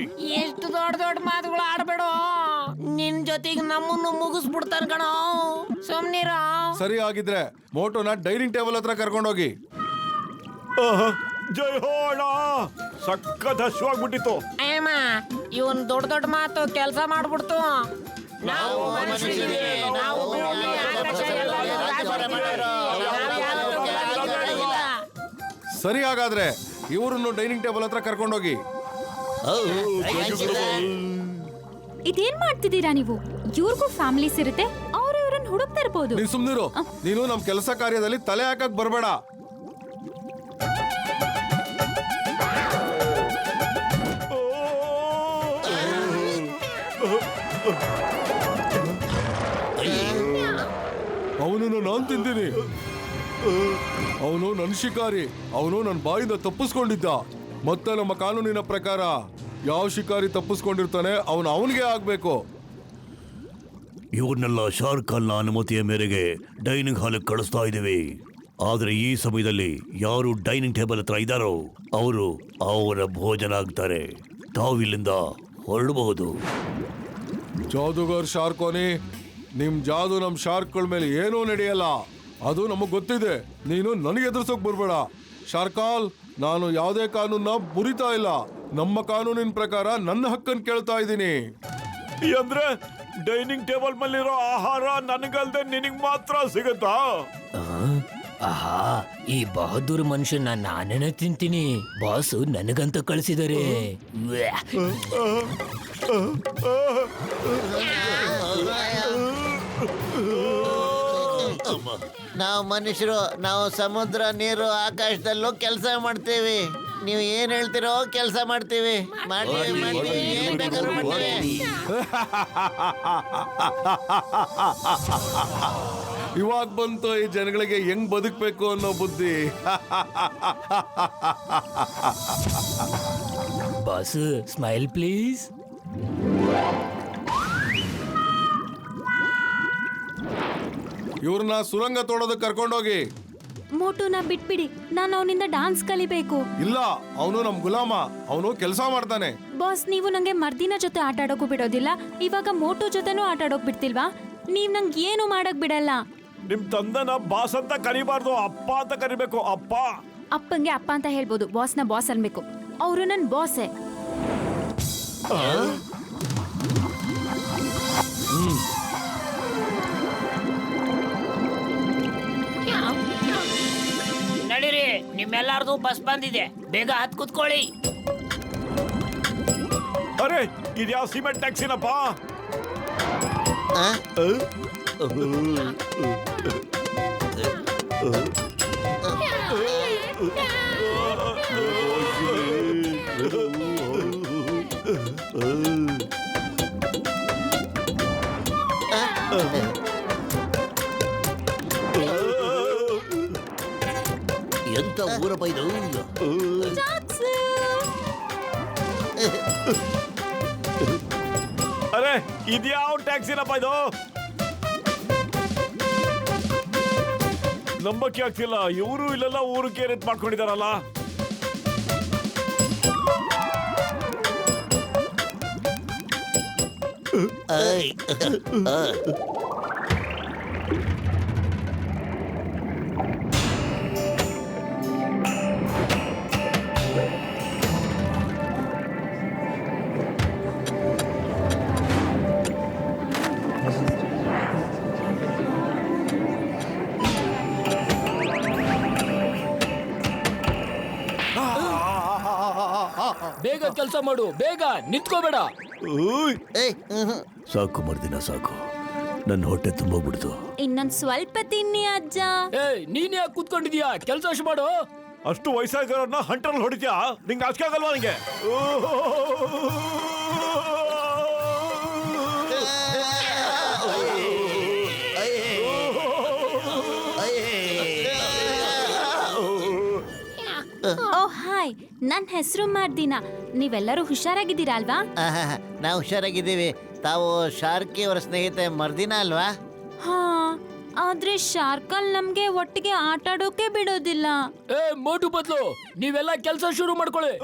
ಎಷ್ಟು ದೊಡ್ಡ ದೊಡ್ಡ ಮಾತುಗಳು ಆಡ್ಬೇಡ. ನಿನ್ ಜೊತೆಗೆ ನಮ್ಮನ್ನು ಮುಗಿಸ್ಬಿಡ್ತಾನ ಕಣೋ. ಸುಮ್ನಿರ. ಸರಿ, ಆಗಿದ್ರೆ ಮೋಟೋನ ಡೈನಿಂಗ್ ಟೇಬಲ್ ಹತ್ರ ಕರ್ಕೊಂಡೋಗಿ. ಜೈ ಹೋಣ. ಸಖತ್ ಹಶ್ವಾಗ್ಬಿಟ್ಟಿತ್ತು. ಅಯ್ಯಮ್ಮ, ಇವನ್ ದೊಡ್ಡ ದೊಡ್ಡ ಮಾತು ಕೆಲಸ ಮಾಡ್ಬಿಡ್ತು. ನಾವು ಮನುಷ್ಯರಿದ್ದೀವಿ. ನಾವು ಭೂಮಿ, ಆಕಾಶ ಎಲ್ಲವನ್ನೂ ರಾಜ್ಯ ಮಾಡೋರು. ನಾವು ಯಾವತ್ತೂ ರಾಜ್ಯ ಮಾಡೋದಿಲ್ಲ. ಸರಿ, ಹಾಗಾದ್ರೆ ಇವರನ್ನು ಡೈನಿಂಗ್ ಟೇಬಲ್ ಹತ್ರ ಕರ್ಕೊಂಡೋಗಿ. ಇದೇನ್ ಮಾಡ್ತಿದ್ದೀರಾ ನೀವು? ಇವ್ರಿಗೂ ಫ್ಯಾಮಿಲೀಸ್ ಇರುತ್ತೆ, ಅವ್ರು ಇವ್ರನ್ನ ಹುಡುಕ್ತಾ ಇರ್ಬೋದು. ನೀನ್ ಸುಮ್ನಿರು. ನೀನು ನಮ್ ಕೆಲಸ ಕಾರ್ಯದಲ್ಲಿ ತಲೆ ಹಾಕಕ್ ಬರ್ಬೇಡ. ಅವನನ್ನು ನಾನು ತಿಂತೀನಿ. ಅವನು ನನ್ನ ಶಿಕಾರಿ. ಅವನು ನನ್ನ ಬಾಯಿಂದ ತಪ್ಪಿಸ್ಕೊಂಡಿದ್ದ. ಮತ್ತೆ ನಮ್ಮ ಕಾನೂನಿನ ಪ್ರಕಾರ ಯಾವ ಶಿಕಾರಿ ತಪ್ಪಿಸ್ಕೊಂಡಿರ್ತಾನೆ ಅವನಿಗೆ ಆಗ್ಬೇಕು. ಇವ್ರನ್ನೆಲ್ಲ ಶಾರುಖ್ ಖಾನ್ನ ಅನುಮತಿಯ ಮೇರೆಗೆ ಡೈನಿಂಗ್ ಹಾಲ್ಗೆ ಕಳಿಸ್ತಾ ಇದ್ದೀವಿ. ಆದ್ರೆ ಈ ಸಮಯದಲ್ಲಿ ಯಾರು ಡೈನಿಂಗ್ ಟೇಬಲ್ ಹತ್ರ ಇದ್ದಾರೋ ಅವರು ಅವರ ಭೋಜನ ಆಗ್ತಾರೆ. ತಾವಿಲ್ಲಿಂದ ಹೊರಡಬಹುದು. ಜಾದೂಗರ್ ಶಾರ್ಕೋನಿ, ನಿಮ್ ಜಾದು ನಮ್ ಶಾರ್ಕ್ಗಳ ಮೇಲೆ ಏನೂ ನಡೆಯಲ್ಲ, ಅದು ನಮಗ್ ಗೊತ್ತಿದೆ. ನೀನು ನನಗೆ ಎದುರಿಸೋಕ್ ಬರ್ಬೇಡ. ಶಾರ್ಕಾಲ್, ನಾನು ಯಾವುದೇ ಕಾನೂನ್ನ ಮುರಿತಾ ಇಲ್ಲ. ನಮ್ಮ ಕಾನೂನಿನ ಪ್ರಕಾರ ನನ್ನ ಹಕ್ಕನ್ನು ಕೇಳ್ತಾ ಇದ್ದೀನಿ. ಅಂದ್ರೆ ಡೈನಿಂಗ್ ಟೇಬಲ್ ಮೇಲಿರೋ ಆಹಾರ ನನಗಲ್ದೆ ನಿನಗ್ ಮಾತ್ರ ಸಿಗುತ್ತಾ? ಆಹಾ, ಈ ಬಹದ್ದೂರ್ ಮನುಷ್ಯನ ನಾನೇನೆ ತಿಂತೀನಿ. ಬಾಸು ನನಗಂತ ಕಳಿಸಿದರೆ. ನಾವು ಮನುಷ್ಯರು, ನಾವು ಸಮುದ್ರ, ನೀರು, ಆಕಾಶದಲ್ಲೂ ಕೆಲಸ ಮಾಡ್ತೀವಿ. ನೀವು ಏನ್ ಹೇಳ್ತಿರೋ ಕೆಲಸ ಮಾಡ್ತೀವಿ. ಮಾಡ್ತೀವಿ, ಏನ್ ಬೇಕಾದ್ರೂ ಮಾಡ್ತೀವಿ. ಇವಾಗ ಬಂತು ಈ ಜನಗಳಿಗೆ ಹೆಂಗ್ ಬದುಕಬೇಕು ಅನ್ನೋ ಬುದ್ಧಿ. Boss, smile please. ಇವ್ರನ್ನ ಸುರಂಗ ತೋಡೋದಕ್ಕೆ ಕರ್ಕೊಂಡೋಗಿ. ಮೋಟುನ ಬಿಟ್ಬಿಡಿ, ನಾನು ಅವನಿಂದ ಡಾನ್ಸ್ ಕಲಿಬೇಕು. ಇಲ್ಲ, ಅವನು ನಮ್ ಗುಲಾಮ, ಅವನು ಕೆಲಸ ಮಾಡ್ತಾನೆ. ಬಾಸ್, ನೀವು ನಂಗೆ ಮರ್ದಿನ ಜೊತೆ ಆಟ ಆಡೋಕು ಬಿಡೋದಿಲ್ಲ, ಇವಾಗ ಮೋಟು ಜೊತೆನೂ ಆಟ ಆಡೋಕ್ ಬಿಡ್ತಿಲ್ವಾ? ನೀವ್ ನಂಗೆ ಏನು ಮಾಡಕ್ ಬಿಡಲ್ಲ. ನಿಮ್ ತಂದನ ಬಾಸ್ ಅಂತ ಕರಿಬಾರ್ದು, ಅಪ್ಪ ಅಂತ ಕರಿಬೇಕು. ಅಪ್ಪ. ಅಪ್ಪಂಗೆ ಅಪ್ಪ ಅಂತ ಹೇಳ್ಬೋದು, ಬಾಸ್ನ ಬಾಸ್ ಅನ್ಬೇಕು. ಅವರು ನನ್ ಬಾಸೇ. ನಡೀರಿ, ನಿಮ್ಮೆಲ್ಲಾರ್ದು ಬಸ್ ಬಂದಿದೆ, ಬೇಗ ಹತ್ ಕುತ್ಕೊಳ್ಳಿ. ಅರೆ, ಇದ್ಯಾವ ಸಿಮೆಂಟ್ ಟ್ಯಾಕ್ಸಿನಪ್ಪ? ಎಂತ ಊರಪ್ಪ ಇದು? ಅರೆ, ಇದ್ಯಾವ ಟ್ಯಾಕ್ಸಿನಪ್ಪ ಇದು? ನಂಬಕ್ಕೆ ಆಗ್ತಿಲ್ಲ, ಇವರು ಇಲ್ಲೆಲ್ಲ ಊರಕ್ಕೆ ರೇಟ್ ಮಾಡ್ಕೊಂಡಿದಾರಲ್ಲ. ಬೇಗ ಕೆಲಸ ಮಾಡು, ಬೇಗ ನಿಂತ್ಕೋಬೇಡ. ಸಾಕು ಮರ್ದಿನ, ಸಾಕು. ನನ್ನ ಹೊಟ್ಟೆ ತುಂಬೋಗ್ಬಿಡ್ತು. ಇನ್ನೊಂದ್ ಸ್ವಲ್ಪ ತಿನ್ನಿ ಅಜ್ಜ. ನೀನ್ ಯಾಕೆ ಕೂತ್ಕೊಂಡಿದ್ಯಾ? ಕೆಲಸ ಮಾಡು. ಅಷ್ಟು ವಯಸ್ಸಾಗಿರೋರ್ನ ಹಂಟ್ರಲ್ಲಿ ಹೊಡಿತ್ಯಾ? ನಿಂಗೆ ಆಚೆ ಆಗಲ್ವಾ ನಿಂಗೆ? ಓ ಹಾಯ್, ನನ್ನ ಹೆಸರು ಮರ್ದಿನ. ನೀವೆಲ್ಲರೂ ಹುಷಾರಾಗಿದ್ದೀರಾ ಅಲ್ವಾ? ನಾವು ಹುಷಾರಾಗಿದ್ದೀವಿ. ತಾವು ಶಾರ್ಕಿ ಅವರ ಸ್ನೇಹಿತೆ ಮರ್ದಿನ ಅಲ್ವಾ? ಹಾ, ಆದ್ರೆ ಶಾರ್ಕಲ್ ನಮ್ಗೆ ಒಟ್ಟಿಗೆ ಆಟ ಆಡೋಕೆ ಬಿಡೋದಿಲ್ಲ. ಮೋಟು ಬದ್ಲು ನೀವೆಲ್ಲ ಕೆಲಸ ಶುರು ಮಾಡ್ಕೊಳ್ಳಿ.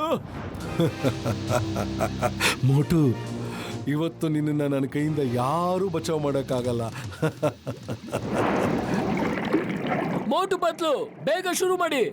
ಮೋಟು, ಇವತ್ತು ನಿನ್ನ ನನ್ನ ಕೈಯಿಂದ ಯಾರೂ ಬಚಾವ್ ಮಾಡೋಕ್ಕಾಗಲ್ಲ. ಮೋಟು ಬದ್ಲು ಬೇಗ ಶುರು ಮಾಡಿ.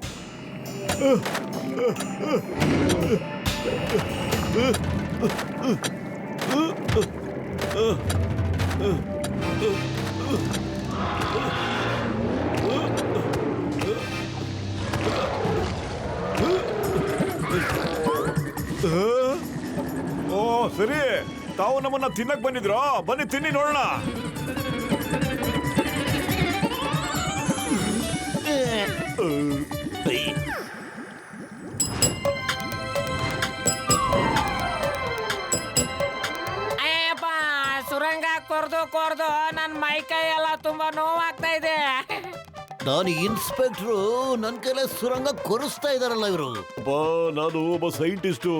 ಓ ಸರಿ, ತಾವು ನಮ್ಮನ್ನ ತಿನ್ನಕ್ ಬಂದಿದ್ರೋ? ಬನ್ನಿ ತಿನ್ನಿ ನೋಡೋಣ. ಅಯ್ಯಪ್ಪ, ಸುರಂಗ ಕೊರ್ದು ಕೊರ್ದು ನನ್ನ ಮೈ ಕೈ ಎಲ್ಲ ತುಂಬಾ ನೋವಾಗ್ತಾ ಇದೆ. ನಾನು ಇನ್ಸ್ಪೆಕ್ಟ್ರು, ನನ್ ಕೈಲೇ ಸುರಂಗ ಕೊರಿಸ್ತಾ ಇದಾರಲ್ಲ ಇವರು. ಅಪ್ಪ, ನಾನು ಒಬ್ಬ ಸೈಂಟಿಸ್ಟು.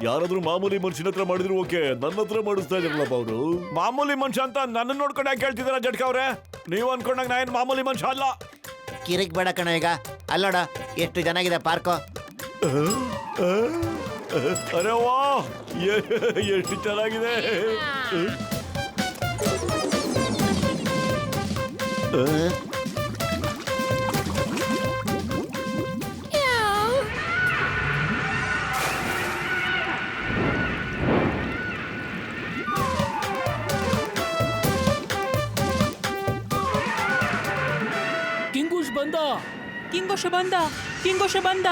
ಯಾರಾದ್ರೂ ಮಾಮೂಲಿ ಮನುಷ್ಯನ ಹತ್ರ ಮಾಡಿದ್ರು ಓಕೆ, ನನ್ನ ಹತ್ರ ಮಾಡಿಸ್ತಾ ಇದಾರಲ್ಲಪ್ಪ ಅವರು. ಮಾಮೂಲಿ ಮನುಷ್ಯ ಅಂತ ನನ್ನ ನೋಡ್ಕೊಂಡು ಯಾಕೆ ಹೇಳ್ತಿದಾರ ಜಟ್ಕ ಅವ್ರೆ? ನೀವು ಅನ್ಕೊಂಡಾಗ ನಾ ಏನ್ ಮಾಮೂಲಿ ಮನುಷ್ಯ ಅಲ್ಲ. ಕಿರಿಕ್ ಬೇಡ ಕಣ ಈಗ. ಅಲ್ಲೋಡ ಎಷ್ಟು ಚೆನ್ನಾಗಿದೆ ಪಾರ್ಕು. ಅರೆ ವಾ, ಎಷ್ಟು ಚೆನ್ನಾಗಿದೆ. ಕಿಂಗುಶ್ ಬಂದ. ಕಿಂಗೋಶ ಬಂದ, ಕಿಂಗೋಶ ಬಂದ.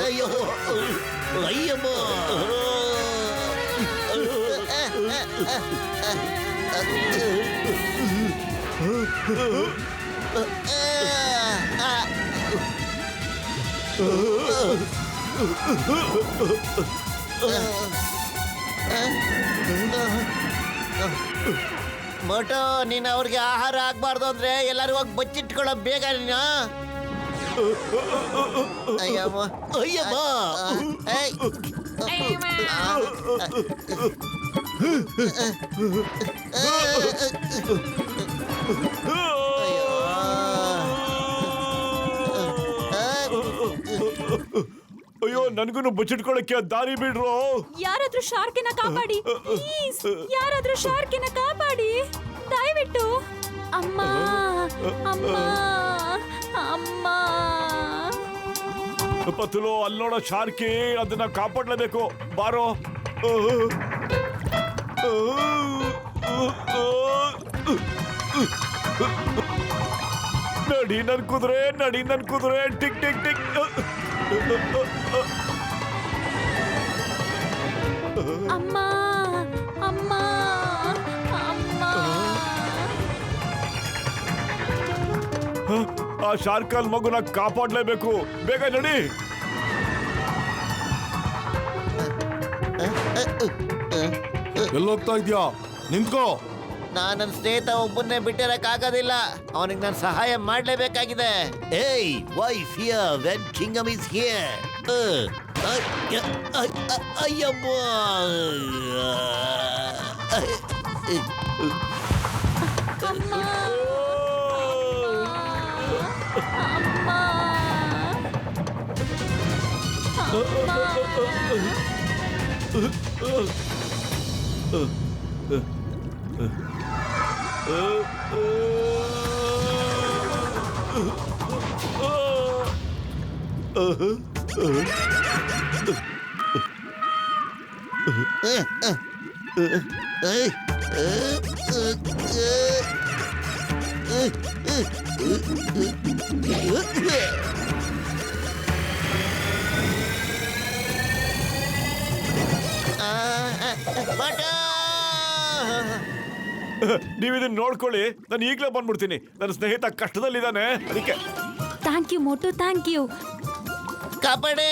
ಅಯ್ಯೋ ಅಯ್ಯಮ್ಮ. ಮೋಟೋ, ನೀನ್ ಅವ್ರಿಗೆ ಆಹಾರ ಆಗ್ಬಾರ್ದು ಅಂದ್ರೆ ಎಲ್ಲರೂ ಹೋಗಿ ಬಚ್ಚಿಟ್ಕೊಳ್ಳೋ ಬೇಗ ನೀನು. ಅಯ್ಯಮ್ಮ ಅಯ್ಯಮ್ಮ. ಏಯ್. ಅಯ್ಯೋ, ನನ್ಗೂ ಬಚ್ಚಿಟ್ಕೊಳಕ್ಕೆ ದಾರಿ ಬಿಡ್ರು. ಯಾರಾದ್ರೂ ಶಾರ್ಕಿನ ಕಾಪಾಡಿ ಪ್ಲೀಸ್. ಯಾರಾದ್ರೂ ಶಾರ್ಕಿನ ಕಾಪಾಡಿ ದಯವಿಟ್ಟು. ಅಮ್ಮ ಅಮ್ಮ ಅಮ್ಮ. ಪತುಲು, ಅಲ್ಲಿ ನೋಡೋ ಶಾರ್ಕಿ, ಅದನ್ನ ಕಾಪಾಡ್ಲೇಬೇಕು. ಬಾರೋ. ನಡಿ ನನ್ ಕುದುರೆ, ನಡಿ ನನ್ ಕುದುರೆ. Tick tick tick. ಅಮ್ಮ ಅಮ್ಮ ಅಮ್ಮ. ಆ ಶಾರ್ಕಲ್ ಮಗುನ ಕಾಪಾಡ್ಲೇಬೇಕು. ಬೇಗ ನಡಿ. ಎಲ್ಲೋಗ್ತಾ ಇದ್ಯಾ? ನಿಂತ್ಕೋ. ನಾನು ನನ್ನ ಸ್ನೇಹಿತ ಒಬ್ಬನ್ನೇ ಬಿಟ್ಟಿರಕ್ಕಾಗೋದಿಲ್ಲ. ಅವನಿಗೆ ನಾನು ಸಹಾಯ ಮಾಡಲೇಬೇಕಾಗಿದೆ. ಏಯ್, why fear when Kingum is here? ಅಯ್ಯಮ್ಮ. ನೀವಿದನ್ನ ನೋಡ್ಕೊಳ್ಳಿ, ನಾನು ಈಗಲೇ ಬಂದ್ಬಿಡ್ತೀನಿ. ನನ್ನ ಸ್ನೇಹಿತ ಕಷ್ಟದಲ್ಲಿದ್ದಾನೆ, ಅದಕ್ಕೆ. Thank you Motu, thank you. ಕಾಪಾಡೆ.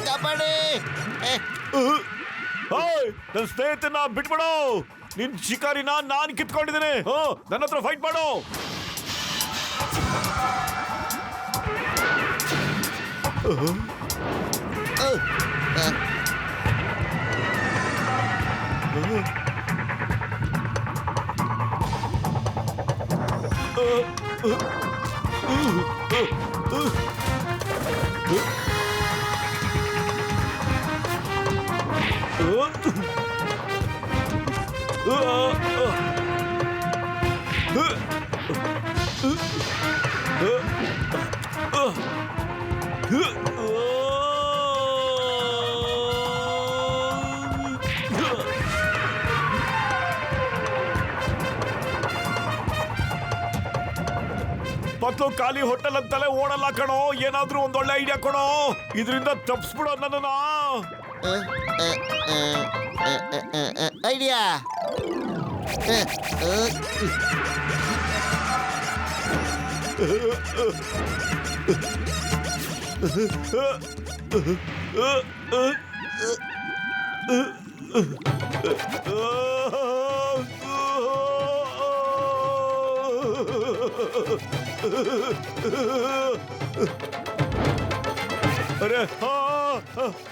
ಕಾಪಾಡೆ. ನನ್ನ ಸ್ನೇಹಿತನ ಬಿಟ್ಬಿಡು. ನಿನ್ ಶಿಕಾರಿನ ನಾನ್ ಕಿತ್ಕೊಂಡಿದ್ದೇನೆ. ನನ್ನ ಹತ್ರ ಫೈಟ್ ಮಾಡು. ಪತ್ಲು ಖಾಲಿ ಹೋಟೆಲ್ ಅಂತಲೇ ಓಡಲ್ಲ ಕಣೋ. ಏನಾದ್ರೂ ಒಂದೊಳ್ಳೆ ಐಡಿಯಾ ಕೊಡೋ, ಇದರಿಂದ ತಪ್ಪಿಸ್ಬಿಡೋ ನನ್ನ. ಐಡಿಯಾ. अरे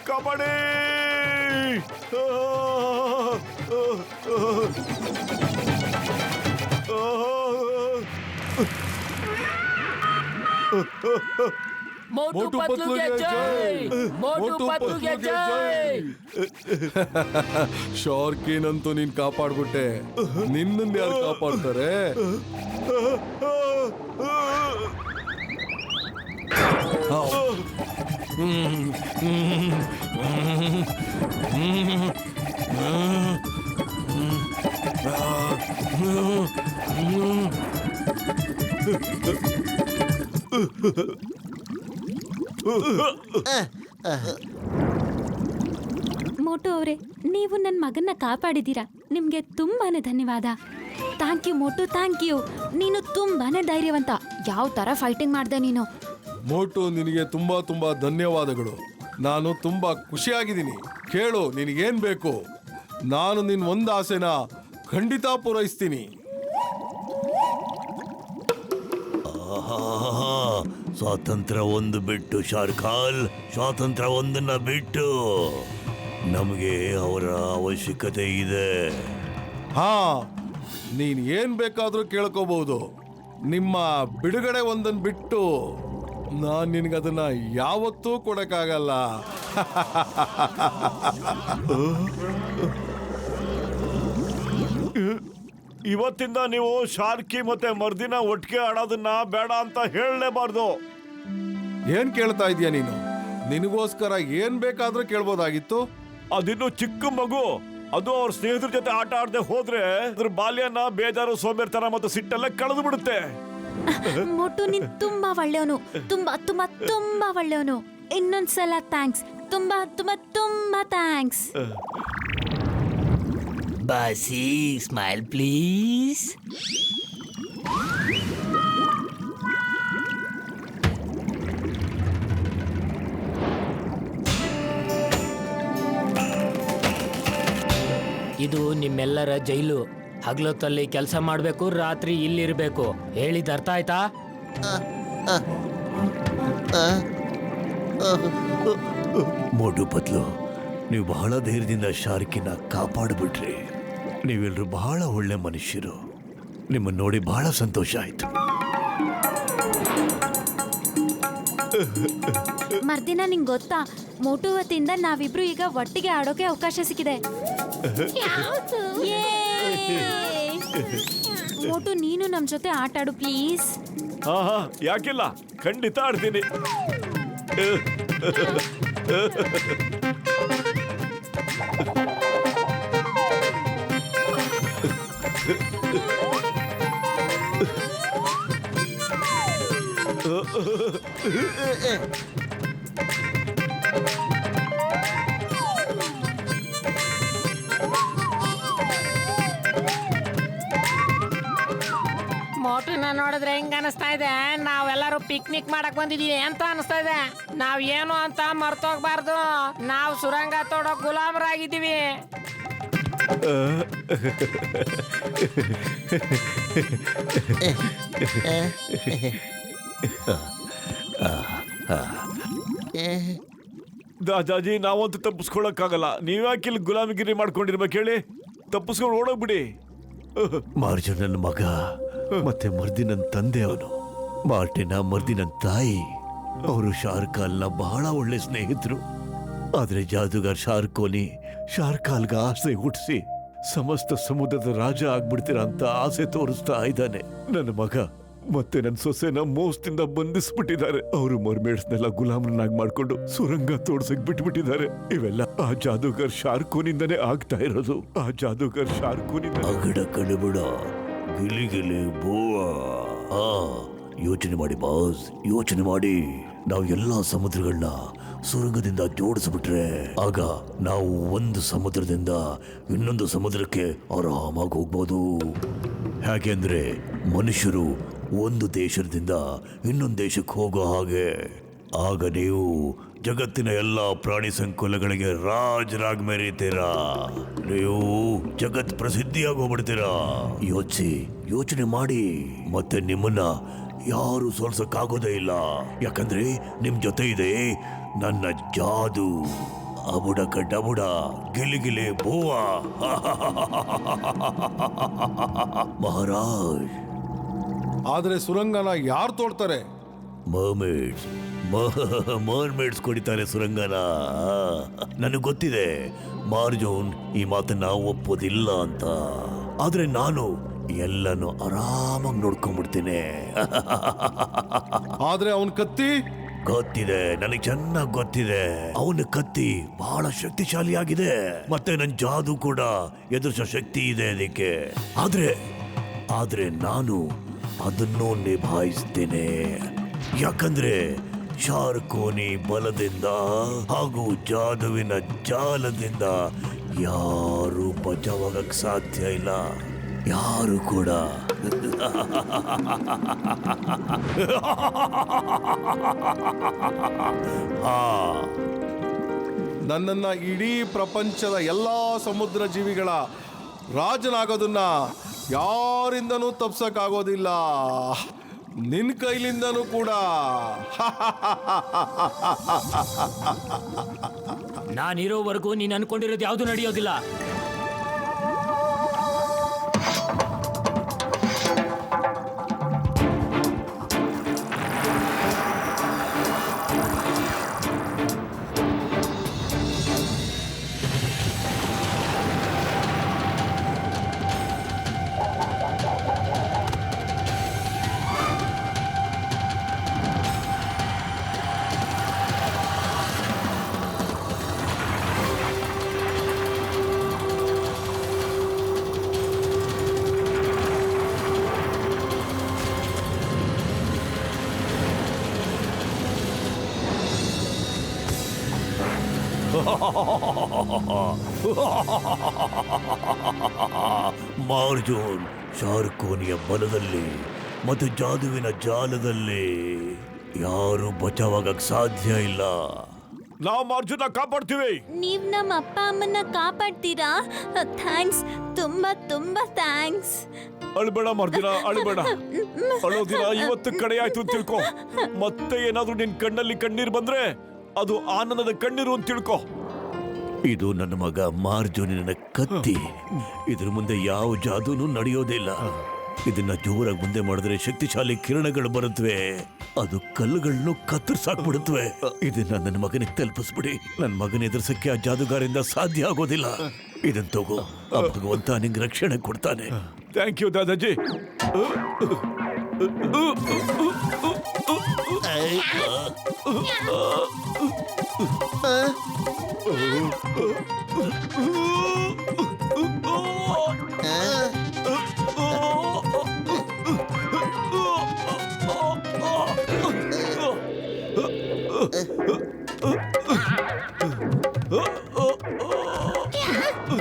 कबड्डी मोटू पतलू के जय मोटू पतलू के जय ಶಾರ್ಕಿನಂತೂ ನೀನ್ ಕಾಪಾಡ್ಬಿಟ್ಟೆ. ನಿನ್ನನ್ನು ಯಾರು ಕಾಪಾಡ್ತಾರೆ? ಮೋಟು ಅವರೇ, ನೀವು ನನ್ನ ಮಗನ್ನ ಕಾಪಾಡಿದ್ದೀರಾ. ನಿಮ್ಗೆ ತುಂಬಾನೇ ಧನ್ಯವಾದ. Thank you Motu, thank you. ನೀನು ತುಂಬಾನೇ ಧೈರ್ಯವಂತ. ಯಾವ ತರ ಫೈಟಿಂಗ್ ಮಾಡ್ದೆ ನೀನು. ಮೋಟು, ನಿನಗೆ ತುಂಬಾ ತುಂಬಾ ಧನ್ಯವಾದಗಳು. ನಾನು ತುಂಬಾ ಖುಷಿಯಾಗಿದ್ದೀನಿ. ಕೇಳು, ನಿನಗೇನ್ ಬೇಕು? ನಾನು ನಿನ್ನ ಒಂದು ಆಸೆನ ಖಂಡಿತ ಪೂರೈಸ್ತೀನಿ. ಸ್ವಾತಂತ್ರ್ಯ ಒಂದು ಬಿಟ್ಟು ಶಾರ್ಖಾಲ್, ಸ್ವಾತಂತ್ರ್ಯ ಒಂದನ್ನ ಬಿಟ್ಟು ನಮಗೆ ಅವರ ಅವಶ್ಯಕತೆ ಇದೆ. ಹಾ, ನೀನ್ ಏನ್ ಬೇಕಾದ್ರೂ ಕೇಳ್ಕೋಬಹುದು. ನಿಮ್ಮ ಬಿಡುಗಡೆ ಒಂದನ್ನು ಬಿಟ್ಟು ನಾನ್ ನಿನ್ಗದನ್ನ ಯಾವತ್ತೂ ಕೊಡಕ್ಕಾಗಲ್ಲ. ಇವತ್ತಿಂದ ನೀವು ಶಾರ್ಕಿ ಮತ್ತೆ ಮರ್ದಿನ ಒಟ್ಟಿಗೆ ಆಡೋದನ್ನ ಬೇಡ ಅಂತ ಹೇಳಲೇಬಾರ್ದು. ಏನ್ ಕೇಳ್ತಾ ಇದೀಯ ನೀನು? ನಿನಗೋಸ್ಕರ ಏನ್ ಬೇಕಾದ್ರೂ ಕೇಳ್ಬೋದಾಗಿತ್ತು. ಅದಿನ್ನು ಚಿಕ್ಕ ಮಗು, ಅದು ಅವ್ರ ಸ್ನೇಹಿತರ ಜೊತೆ ಆಟ ಆಡದೆ ಹೋದ್ರೆ ಅದ್ರ ಬಾಲ್ಯನ ಬೇಜಾರು, ಸೋಂಬೇರ್ತನ ಮತ್ತು ಸಿಟ್ಟೆಲ್ಲ ಕಳೆದು ಬಿಡುತ್ತೆ. ಮೋಟು, ನೀನ್ ತುಂಬಾ ಒಳ್ಳೆಯವನು. ತುಂಬಾ ತುಂಬಾ ತುಂಬಾ ಒಳ್ಳೆಯವನು. ಇನ್ನೊಂದ್ಸಲ ಥ್ಯಾಂಕ್ಸ್. ತುಂಬಾ ತುಂಬಾ ತುಂಬಾ ಥ್ಯಾಂಕ್ಸ್. ಬಾಸಿ, smile please. ಇದು ನಿಮ್ಮೆಲ್ಲರ ಜೈಲು. ಹಗಲೊತ್ತಲ್ಲಿ ಕೆಲಸ ಮಾಡಬೇಕು, ರಾತ್ರಿ ಇಲ್ಲಿರ್ಬೇಕು. ಹೇಳಿದ ಅರ್ಥ ಆಯ್ತಾ? ಮೋಟು ಪತ್ಲು, ನೀವು ಬಹಳ ಧೈರ್ಯದಿಂದ ಶಾರ್ಕಿನ ಕಾಪಾಡ್ಬಿಟ್ರಿ. ನೀವೆಲ್ಲರೂ ಬಹಳ ಒಳ್ಳೆ ಮನುಷ್ಯರು. ನಿಮ್ಮನ್ನು ನೋಡಿ ಬಹಳ ಸಂತೋಷ ಆಯ್ತು. ಮರ್ದಿನ, ನಿಂಗೆ ಗೊತ್ತಾ, ಮೋಟು ವತಿಯಿಂದ ನಾವಿಬ್ರು ಈಗ ಒಟ್ಟಿಗೆ ಆಡೋಕೆ ಅವಕಾಶ ಸಿಕ್ಕಿದೆ. ಯೇ! ಮೋಟು, ನೀನು ನಮ್ ಜೊತೆ ಆಟ ಆಡು ಪ್ಲೀಸ್. ಹಾ, ಯಾಕಿಲ್ಲ, ಖಂಡಿತ ಆಡ್ತೀನಿ. ಮೋಟುನ ನೋಡಿದ್ರೆ ಹೆಂಗ ಅನಿಸ್ತಾ ಇದೆ? ನಾವೆಲ್ಲರೂ ಪಿಕ್ನಿಕ್ ಮಾಡಕ್ ಬಂದಿದೀವಿ ಅಂತ ಅನಿಸ್ತಾ ಇದೆ. ನಾವ್ ಏನು ಅಂತ ಮರ್ತೋಗ್ಬಾರ್ದು. ನಾವು ಸುರಂಗ ತೋಡೋ ಗುಲಾಮರಾಗಿದ್ದೀವಿ. ದಾದಾಜಿ, ನಾವಂತೂ ತಪ್ಪಿಸ್ಕೊಳಕ್ಕಾಗಲ್ಲ. ನೀವ್ಯಾಕಿಲ್ಲಿ ಗುಲಾಮಿಗಿರಿ ಮಾಡ್ಕೊಂಡಿರ್ಬೇಕು ಹೇಳಿ? ತಪ್ಪಿಸ್ಕೊಂಡು ಓಡೋಗ್ಬಿಡಿ. ಮಾರ್ಜನನ್ ಮಗ ಮತ್ತೆ ಮರ್ದಿನನ್ ತಂದೆ ಅವನು. ಮಾರ್ಟಿನ ಮರ್ದಿನನ್ ತಾಯಿ. ಅವರು ಶಾರ್ಕಾಲ್ನ ಬಹಳ ಒಳ್ಳೆ ಸ್ನೇಹಿತರು. ಆದ್ರೆ ಜಾದೂಗಾರ್ ಶಾರ್ಕೋನಿ ಶಾರ್ಕಾಲ್ಗ ಆಸೆ ಹುಟ್ಟಿಸಿ ಸಮಸ್ತ ಸಮುದ್ರದ ರಾಜ ಆಗ್ಬಿಡ್ತೀರ ಅಂತ ಆಸೆ ತೋರಿಸ್ತಾ ಇದ್ದಾನೆ. ನನ್ನ ಮಗ ಮತ್ತೆ ನನ್ನ ಸೊಸೆನ ಮೋಸದಿಂದ ಬಂಧಿಸ್ಬಿಟ್ಟಿದ್ದಾರೆ. ಅವರು ಮರ್ಮೇಡ್ಸ್ನೆಲ್ಲ ಗುಲಾಮರನ್ನಾಗಿ ಮಾಡ್ಕೊಂಡು ಸುರಂಗ ತೋಡ್ಸಕ್ ಬಿಟ್ಬಿಟ್ಟಿದ್ದಾರೆ. ಇವೆಲ್ಲ ಆ ಜಾದೂಗರ್ ಶಾರ್ಕೋನಿಂದನೇ ಆಗ್ತಾ ಇರೋದು. ಆ ಜಾದೂಗರ್ ಶಾರ್ಕೋನಿಂದ ಅಗಡ ಕಳುಬಿಡ ಗಿಲಿ ಗಿಲಿ ಯೋಚನೆ ಮಾಡಿ ಬಾಸ್, ಯೋಚನೆ ಮಾಡಿ. ನಾವು ಎಲ್ಲಾ ಸಮುದ್ರಗಳನ್ನ ಸುರಂಗದಿಂದ ಜೋಡಿಸ್ಬಿಟ್ರೆ ಆಗ ನಾವು ಒಂದು ಸಮುದ್ರದಿಂದ ಇನ್ನೊಂದು ಸಮುದ್ರಕ್ಕೆ ಆರಾಮಾಗಿ ಹೋಗ್ಬೋದು. ಯಾಕೆಂದ್ರೆ ಮನುಷ್ಯರು ಒಂದು ದೇಶದಿಂದ ಇನ್ನೊಂದು ದೇಶಕ್ಕೆ ಹೋಗೋ ಹಾಗೆ. ಆಗ ನೀವು ಜಗತ್ತಿನ ಎಲ್ಲ ಪ್ರಾಣಿ ಸಂಕುಲಗಳಿಗೆ ರಾಜರಾಗಿ ಮೆರೀತೀರಾ. ನೀವು ಜಗತ್ ಪ್ರಸಿದ್ಧಿಯಾಗಿ ಹೋಗ್ಬಿಡ್ತೀರಾ. ಯೋಚನೆ ಮಾಡಿ. ಮತ್ತೆ ನಿಮ್ಮನ್ನ ಯಾರು ಸೋಲ್ಸಕ್ಕಾಗೋದೇ ಇಲ್ಲ. ಯಾಕಂದ್ರೆ ನಿಮ್ ಜೊತೆ ಇದೆ ನನ್ನ ಜಾದು. ಅಬುಡ ಕಡ್ಡಬುಡ ಗಿಲಿಗಿಲಿ ಭೂವ. ಮಹಾರಾಜ್, ಆದ್ರೆ ಸುರಂಗನ ಯಾರು ತೋಡ್ತಾರೆ? ಮರ್ಮೇಡ್ಸ್ ಕೊಡಿತಾರೆ ಸುರಂಗನ. ನನಗೆ ಗೊತ್ತಿದೆ ಮಾರ್ಜೋನ್ ಈ ಮಾತನ್ನ ಒಪ್ಪೋದಿಲ್ಲ ಅಂತ. ಆದ್ರೆ ನಾನು ಎಲ್ಲನೂ ಆರಾಮಾಗಿ ನೋಡ್ಕೊಂಡ್ಬಿಡ್ತೀನಿ. ಆದ್ರೆ ಅವನ್ ಕತ್ತಿ ಗೊತ್ತಿದೆ, ನನಗೆ ಚೆನ್ನಾಗಿ ಗೊತ್ತಿದೆ. ಅವನ ಕತ್ತಿ ಬಹಳ ಶಕ್ತಿಶಾಲಿಯಾಗಿದೆ. ಮತ್ತೆ ನನ್ನ ಜಾದು ಕೂಡ ಎದುರಿಸೋ ಶಕ್ತಿ ಇದೆ ಅದಕ್ಕೆ. ಆದ್ರೆ ನಾನು ಅದನ್ನು ನಿಭಾಯಿಸ್ತೇನೆ. ಯಾಕಂದ್ರೆ ಶಾರ್ಕೋನಿ ಬಲದಿಂದ ಹಾಗೂ ಜಾದುವಿನ ಜಾಲದಿಂದ ಯಾರು ಬಚಾವಾಗಕ್ ಸಾಧ್ಯ ಇಲ್ಲ. ಯಾರು ಕೂಡ. ನನ್ನನ್ನ ಇಡೀ ಪ್ರಪಂಚದ ಎಲ್ಲಾ ಸಮುದ್ರ ಜೀವಿಗಳ ರಾಜನಾಗೋದನ್ನ ಯಾರಿಂದನೂ ತಪ್ಸಕ್ಕಾಗೋದಿಲ್ಲ. ನಿನ್ ಕೈಲಿಂದನೂ ಕೂಡ. ನಾನಿರೋವರೆಗೂ ನೀನು ಅನ್ಕೊಂಡಿರೋದು ಯಾವುದು ನಡೆಯೋದಿಲ್ಲ. ಮಾರ್ಜೋನ್ ಶಾರ್ಕೋನಿಯ ಬಲದಲ್ಲಿ ಮತ್ತು ಜಾದುವಿನ ಜಾಲದಲ್ಲಿ ಯಾರು ಬಚಾವಾಗಕ್ ಸಾಧ್ಯ ಇಲ್ಲ. ನಾವು ಮಾರ್ಜುನ ಕಾಪಾಡ್ತೀವಿ. ನೀವ್ ನಮ್ಮ ಅಪ್ಪ ಅಮ್ಮನ್ನ ಕಾಪಾಡ್ತೀರಾ? ಥ್ಯಾಂಕ್ಸ್, ತುಂಬಾ ತುಂಬಾ ಥ್ಯಾಂಕ್ಸ್. ಅಳ್ಬೇಡ ಮರ್ದಿನ, ಅಳ್ಬೇಡ. ಅಳೋದಿನ ಇವತ್ತು ಕಡೆ ಆಯ್ತು ಅಂತ ತಿಳ್ಕೊ. ಮತ್ತೆ ಏನಾದ್ರೂ ನಿನ್ ಕಣ್ಣಲ್ಲಿ ಕಣ್ಣೀರ್ ಬಂದ್ರೆ ಅದು ಆನಂದದ ಕಣ್ಣೀರು ಅಂತ ತಿಳ್ಕೊ. ಇದು ನನ್ನ ಮಗ ಮಾರ್ಜೋನಿನ ಕತ್ತಿ. ಇದ್ರ ಮುಂದೆ ಯಾವ ಜಾದೂನು ನಡೆಯೋದಿಲ್ಲ. ಇದನ್ನ ಜೋರಾಗಿ ಮುಂದೆ ಮಾಡಿದ್ರೆ ಶಕ್ತಿಶಾಲಿ ಕಿರಣಗಳು ಬರುತ್ತವೆ. ಅದು ಕಲ್ಲುಗಳನ್ನು ಕತ್ತರಿಸಾಕ್ಬಿಡುತ್ತವೆ. ಇದನ್ನ ನನ್ನ ಮಗನಿಗೆ ತಲುಪಿಸ್ಬಿಡಿ. ನನ್ನ ಮಗನ ಎದುರಿಸಕ್ಕೆ ಆ ಜಾದುಗಾರಿಂದ ಸಾಧ್ಯ ಆಗೋದಿಲ್ಲ. ಇದನ್ನ ತಗೋ, ಆ ಭಗವಂತ ನಿಂಗೆ ರಕ್ಷಣೆ ಕೊಡ್ತಾನೆ. ಥ್ಯಾಂಕ್ ಯು ದಾದಾಜಿ.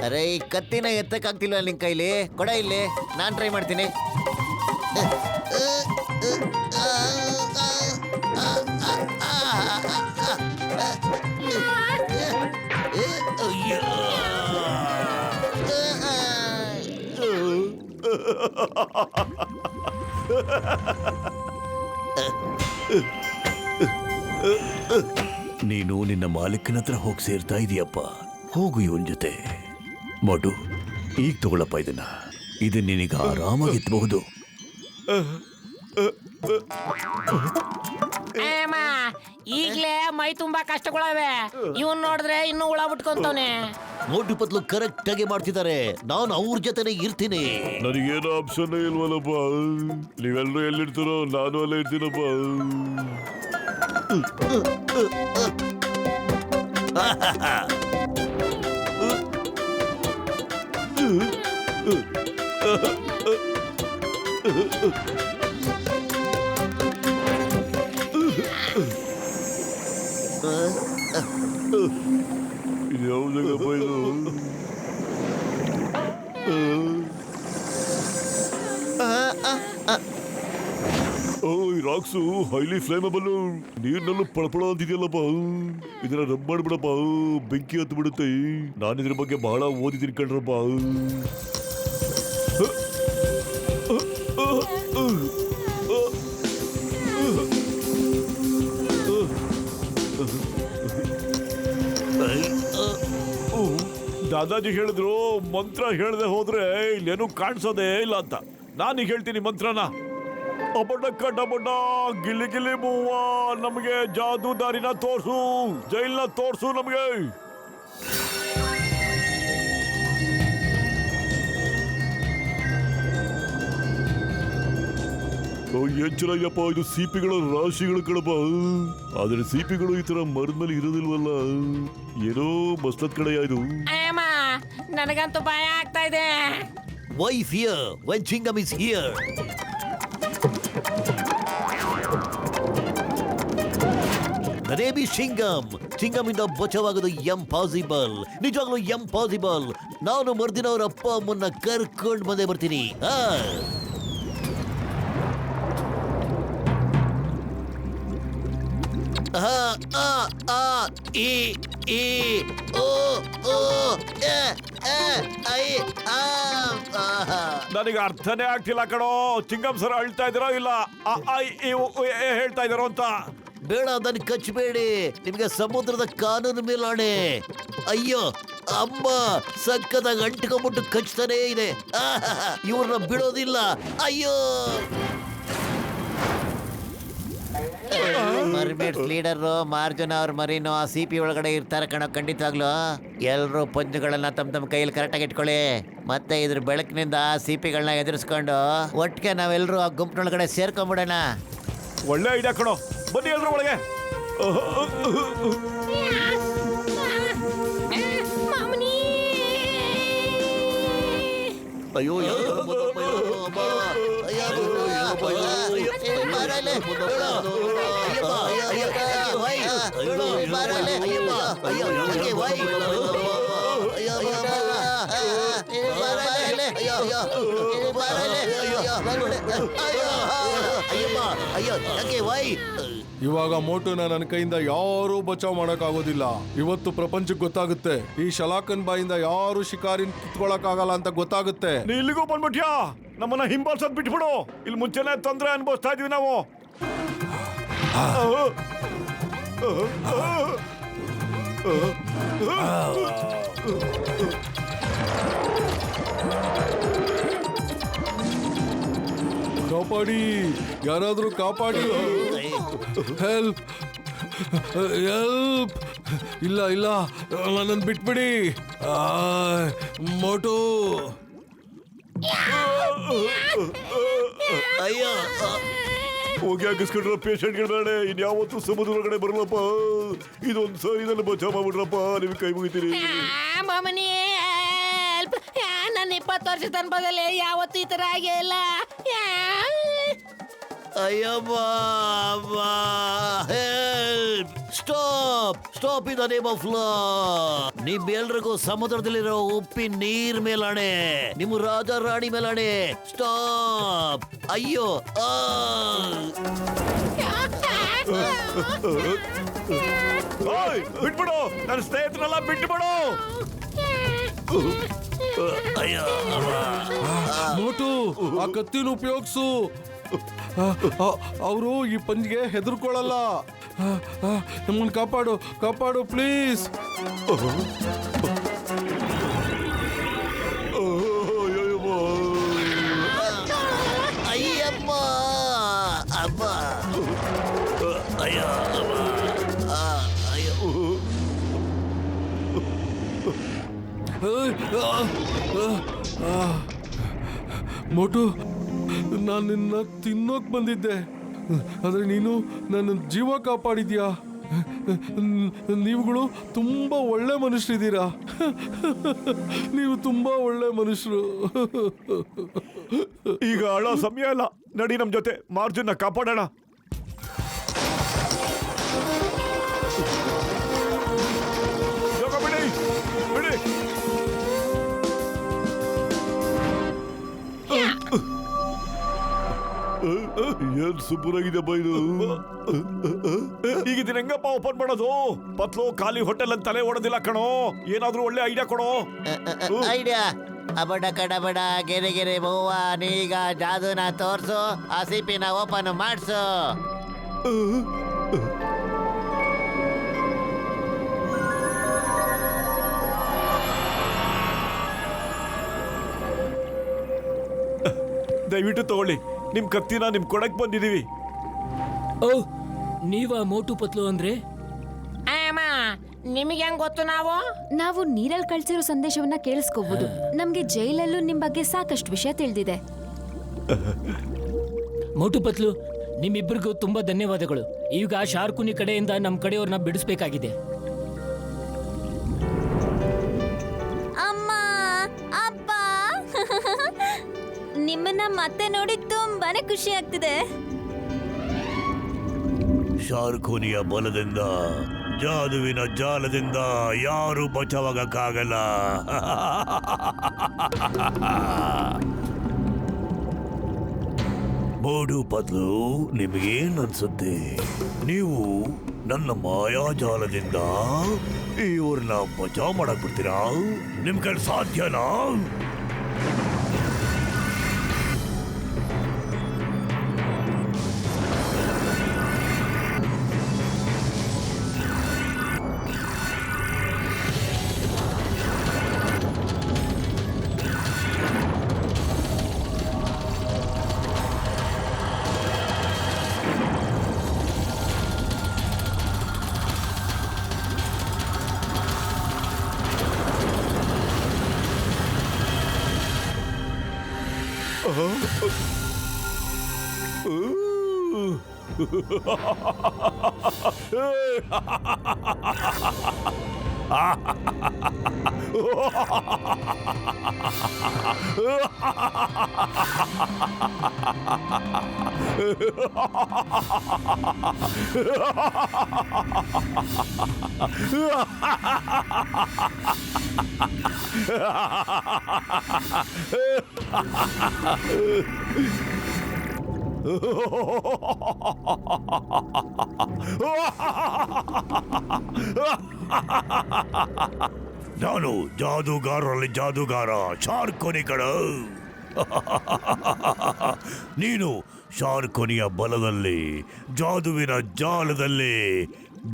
ಅರೆ, ಈ ಕತ್ತಿನ ಎತ್ತಕ್ಕಾಗ್ತಿಲ್ವ ನಿನ್ ಕೈಲಿ? ಕೊಡ ಇಲ್ಲಿ, ನಾನ್ ಟ್ರೈ ಮಾಡ್ತೀನಿ. ನೀನು ನಿನ್ನ ಮಾಲೀಕನ ಹತ್ರ ಹೋಗಿ ಸೇರ್ತಾ ಇದೀಯಪ್ಪ. ಹೋಗು ಇವನ್ ಜೊತೆ. ಮಾಡು, ಈಗ ತಗೊಳಪ್ಪ ಇದನ್ನ. ಇದು ನಿನಗ ಆರಾಮಾಗಿ ಎತ್ತಬಹುದು. ಈಗ್ಲೇ ಮೈ ತುಂಬಾ ಕಷ್ಟಗಳವೆ. ಇವನ್ ನೋಡಿದ್ರೆ ಇನ್ನು ಹುಳ ಬಿಟ್ಕೊಂತವ್ನೆ. ಮೋಟು ಪತ್ಲು ಕರೆಕ್ಟ್ ಆಗಿ ಮಾಡ್ತಿದ್ದಾರೆ. ನಾನು ಅವ್ರ ಜೊತೆನೆ ಇರ್ತೀನಿ. ನನಗೇನು ಆಪ್ಷನ್ ಇಲ್ವಲ್ಲಪ್ಪ. ನೀವೆಲ್ಲರೂ ಎಲ್ಲಿರ್ತೀರೋ ನಾನು ಅಲ್ಲೇ ಇರ್ತೀನಪ್ಪ. ಇದು ಯಾವ ಜಾಗಪ್ಪ ಇದು? ಓ, ಈ ರಾಕ್ಸು ಹೈಲಿ ಫ್ಲೇಮಬಲ್, ನೀರ್ನಲ್ಲೂ ಪಳಪಳ ಅಂತಿದೆಯಲ್ಲಪ್ಪ. ಇದನ್ನ ರಬ್ ಮಾಡ್ಬಿಡಪ್ಪ, ಬೆಂಕಿ ಹತ್ತು ಬಿಡುತ್ತೆ. ನಾನು ಇದ್ರ ಬಗ್ಗೆ ಬಹಳ ಓದಿದ್ದೀನಿ ಕಣ್ರಪ್ಪ. ದಾದಾಜಿ ಹೇಳಿದ್ರು ಮಂತ್ರ ಹೇಳದೆ ಹೋದ್ರೆ ಇಲ್ಲೇನು ಕಾಣಿಸೋದೇ ಇಲ್ಲ ಅಂತ. ನಾನೀಗ ಹೇಳ್ತೀನಿ ಮಂತ್ರನ. ಅಬಡಕ್ಕ ಡಬಡ ಗಿಲ್ಲಿ ಗಿಲ್ಲಿ ಮೂವ, ನಮಗೆ ಜಾದೂ ದಾರಿನ ತೋರ್ಸು, ಜೈಲ್ನ ತೋರ್ಸು ನಮಗೆ. ಎಚ್ಚರಯ್ಯಪ್ಪ, ಇದು ಸಿಪಿಗಳ ರಾಶಿಗಳು ಕಣಪ್ಪ. ಆದ್ರೆ ಸಿಪಿಗಳು ಈ ತರ ಮರದ ಮೇಲೆ ಇರೋದಿಲ್ವಲ್ಲ, ಏನೋ ಮಸ್ಲತ್ ಕಡೆ ಇದು. ನನಗಂತೂ ಭಯ ಆಗ್ತಾ ಇದೆ. Why fear when Chingam is here? The name is Chingam. Chingam ಇಂದ ಬಚಾವಾಗೋದು ಎಂಪಾಸಿಬಲ್, ನಿಜವಾಗ್ಲೂ ಎಂಪಾಸಿಬಲ್. ನಾನು ಮರ್ದಿನವ್ರ ಅಪ್ಪ ಅಮ್ಮನ್ನ ಕರ್ಕೊಂಡು ಬಂದೇ ಬರ್ತೀನಿ. ನನಗೆ ಅರ್ಥನೇ ಆಗ್ತಿಲ್ಲ ಕಣೋ. ಚಿಂಗಮ್ ಸರ್ ಅಳ್ತಾ ಇದಾರೋ ಇಲ್ಲ ಹೇಳ್ತಾ ಇದಾರೋ ಅಂತ. ಬೇಡ, ಅದನ್ನ ಕಚ್ಚಬೇಡಿ. ನಿಮ್ಗೆ ಸಮುದ್ರದ ಕಾನೂನು ಮೇಲಾಣೆ. ಅಯ್ಯೋ ಅಮ್ಮ, ಸಕ್ಕದಾಗ ಅಂಟ್ಕೊಂಡ್ಬಿಟ್ಟು ಕಚ್ತಾನೇ ಇದೆ. ಇವ್ರನ್ನ ಬಿಡೋದಿಲ್ಲ. ಅಯ್ಯೋ, ಮರ್ಮೇಡ್ಸ್ ಲೀಡರ್ ಮಾರ್ಜುನ ಅವ್ರ ಮರಿನೋ ಆ ಸಿಪಿ ಒಳಗಡೆ ಇರ್ತಾರೆ ಕಣೋ. ಖಂಡಿತವಾಗ್ಲು ಎಲ್ರು ಪಂಜುಗಳನ್ನ ತಮ್ಮ ಕೈಯಲ್ಲಿ ಕರೆಕ್ಟಾಗಿ ಇಟ್ಕೊಳ್ಳಿ. ಮತ್ತೆ ಇದ್ರ ಬೆಳಕಿನಿಂದ ಸಿಪಿಗಳನ್ನ ಎದುರಿಸ್ಕೊಂಡು ಒಟ್ಟಿಗೆ ನಾವೆಲ್ಲರೂ ಆ ಗುಂಪಿನೊಳಗಡೆ ಸೇರ್ಕೊಂಡ್ಬಿಡೋಣ. ಒಳ್ಳೆ ಐಡಿಯಾ ಕಣೋ, ಬನ್ನಿ ಎಲ್ರು ಒಳಗೆ. ಅಯ್ಯೋ ಇವಾಗ ಮೋಟುನ ನನ್ನ ಕೈಯಿಂದ ಯಾರೂ ಬಚಾವ್ ಮಾಡಕ್ಕಾಗೋದಿಲ್ಲ. ಇವತ್ತು ಪ್ರಪಂಚಕ್ಕೆ ಗೊತ್ತಾಗುತ್ತೆ, ಈ ಶಲಾಕನ್ ಬಾಯಿಂದ ಯಾರು ಶಿಕಾರಿನ ಕಿತ್ಕೊಳಕ್ಕಾಗಲ್ಲ ಅಂತ ಗೊತ್ತಾಗುತ್ತೆ. ನೀ ಇಲ್ಲಿಗೂ ಬಂದ್ಬಿಟ್ಯಾ? ನಮ್ಮನ್ನ ಹಿಂಬಾಲ್ಸೋದ್ ಬಿಟ್ಬಿಡು. ಇಲ್ಲಿ ಮುಂಚೆನೆ ತೊಂದರೆ ಅನುಭವಿಸ್ತಾ ಇದೀವಿ ನಾವು. ಕಾಪಾಡಿ, ಯಾರಾದ್ರೂ ಕಾಪಾಡಿ. Help help. ಇಲ್ಲ ಇಲ್ಲ, ನನ್ನನ್ನು ಬಿಟ್ಬಿಡಿ. ಮೋಟು. ಅಯ್ಯೋ, ಹೋಗಿ ಹಾಕಿಸ್ಕೊಂಡ್ರ ಪೇಷಂಟ್ಗಳ ಬೇಡ, ಇನ್ಯಾವತ್ತೂ ಸಮುದ್ರ ಒಳಗಡೆ ಬರಲ್ಲಪ್ಪ. ಇದೊಂದು ಸರಿ ಇದನ್ನು ಬಚಾವ್ ಮಾಡ್ಬಿಡ್ರಪ್ಪ, ನಿಮ್ಗೆ ಕೈ ಮುಗಿತೀರಿ. ನನ್ನ 20 ವರ್ಷದ ಅನುಭವದಲ್ಲಿ ಯಾವತ್ತೂ ಈ ತರ ಆಗೇ ಇಲ್ಲ. ಅಯ್ಯಮ್ಮ, help, stop in the name of law. ನಿಮ್ಮೆಲ್ರಿಗೂ ಸಮುದ್ರದಲ್ಲಿರೋ ಉಪ್ಪಿನ ನೀರ್ ಮೇಲಾಣೆ, ನಿಮ್ಮ ರಾಜ ರಾಣಿ ಮೇಲಾಣೆ. ಸ್ಟಾಪ್. ಅಯ್ಯೋ, ಬಿಟ್ಬಿಡು, ನನ್ನ ಸ್ನೇಹಿತರೆಲ್ಲ ಬಿಟ್ಬಿಡು. ಮೋಟು, ಆ ಕತ್ತಿನ ಉಪಯೋಗಿಸು. ಅವರು ಈ ಪಂಜಿಗೆ ಹೆದರ್ಕೊಳ್ಳಲ್ಲ. ನಮ್ಮನ್ನು ಕಾಪಾಡು, ಕಾಪಾಡು ಪ್ಲೀಸ್. ಅಯ್ಯಮ್ಮ, ಅಮ್ಮ, ಅಯ್ಯೋ, ಅಯ್ಯೋ. ಮೋಟು, ನಾನು ನಿನ್ನ ತಿನ್ನೋಕ್ ಬಂದಿದ್ದೆ, ಆದ್ರೆ ನೀನು ನನ್ನ ಜೀವ ಕಾಪಾಡಿದ್ಯಾ. ನೀವುಗಳು ತುಂಬಾ ಒಳ್ಳೆ ಮನುಷ್ಯರಿದ್ದೀರಾ. ನೀವು ತುಂಬಾ ಒಳ್ಳೆ ಮನುಷ್ಯರು. ಈಗ ಅಳೋ ಸಮಯ ಇಲ್ಲ, ನಡಿ ನಮ್ ಜೊತೆ ಮಾರ್ಜುನ ಕಾಪಾಡೋಣ. ಏನ್ ಸೂಪರ್ ಆಗಿದೆ ಇದು. ಈಗ ಇದನ್ನ ಹೆಂಗಪ್ಪ ಓಪನ್ ಮಾಡೋದು? ಪತ್ಲು ಖಾಲಿ ಹೋಟೆಲ್ ಅಂತ ತಲೆ ಓಡೋದಿಲ್ಲ ಕಣೋ. ಏನಾದ್ರೂ ಒಳ್ಳೆ ಐಡಿಯಾ ಕೊಡೋ. ಐಡಿಯಾ ಅಬಡ ಕಡಬಡ ಗೆರೆ ಗೆರೆ ಬೋವ ನೀಗ ಜಾದೂನ ತೋರ್ಸು, ಆ ಸಿಪಿನ ಓಪನ್ ಮಾಡ್ಸು. ದಯವಿಟ್ಟು ತಗೊಳ್ಳಿ, ನಿಮ್ ಕತ್ತಿನ ನಿಮ್ ಕೊಡಕ್ ಬಂದಿದೀವಿ. ಓ ನೀವಾ ಮೋಟು ಪತ್ಲು ಅಂದ್ರೆ? ನಿಮಗೆ ಹೆಂಗ್ ಗೊತ್ತು? ನಾವು ನೀರಲ್ಲಿ ಕಳ್ಸಿರೋ ಸಂದೇಶವನ್ನ ಕೇಳಿಸ್ಕೋಬಹುದು. ನಮ್ಗೆ ಜೈಲಲ್ಲೂ ನಿಮ್ ಬಗ್ಗೆ ಸಾಕಷ್ಟು ವಿಷಯ ತಿಳಿದಿದೆ. ಮೋಟು ಪತ್ಲು, ನಿಮ್ಮಿಬ್ಬರಿಗೂ ತುಂಬಾ ಧನ್ಯವಾದಗಳು. ಈಗ ಶಾರ್ಕುನಿ ಕಡೆಯಿಂದ ನಮ್ಮ ಕಡೆಯವ್ರನ್ನ ಬಿಡಿಸ್ಬೇಕಾಗಿದೆ. ಅಮ್ಮ, ಅಪ್ಪ, ನಿಮ್ಮನ್ನ ಮತ್ತೆ ನೋಡಿ ತುಂಬಾನೇ ಖುಷಿ ಆಗ್ತಿದೆ. ಶಾರ್ಕೋನಿಯ ಬಲದಿಂದ, ಜಾದುವಿನ ಜಾಲದಿಂದ ಯಾರು ಬಚಾವಾಗಕ್ಕಾಗಲ್ಲ. ಮೋಡು ಪತ್ಲು, ನಿಮಗೇನ್ ಅನ್ಸುತ್ತೆ? ನೀವು ನನ್ನ ಮಾಯಾಜಾಲದಿಂದ ಇವ್ರನ್ನ ಬಚಾವ್ ಮಾಡಕ್ ಬಿಡ್ತೀರಾ? ನಿಮ್ ಕೈ ಸಾಧ್ಯನಾ? ನಾನು ಜಾದೂಗಾರರಲ್ಲಿ ಜಾದೂಗಾರ, ಶಾರ್ಕೋನಿ ಕಡ. ನೀನು ಶಾರ್ಕೋನಿಯ ಬಲದಲ್ಲಿ, ಜಾದುವಿನ ಜಾಲದಲ್ಲಿ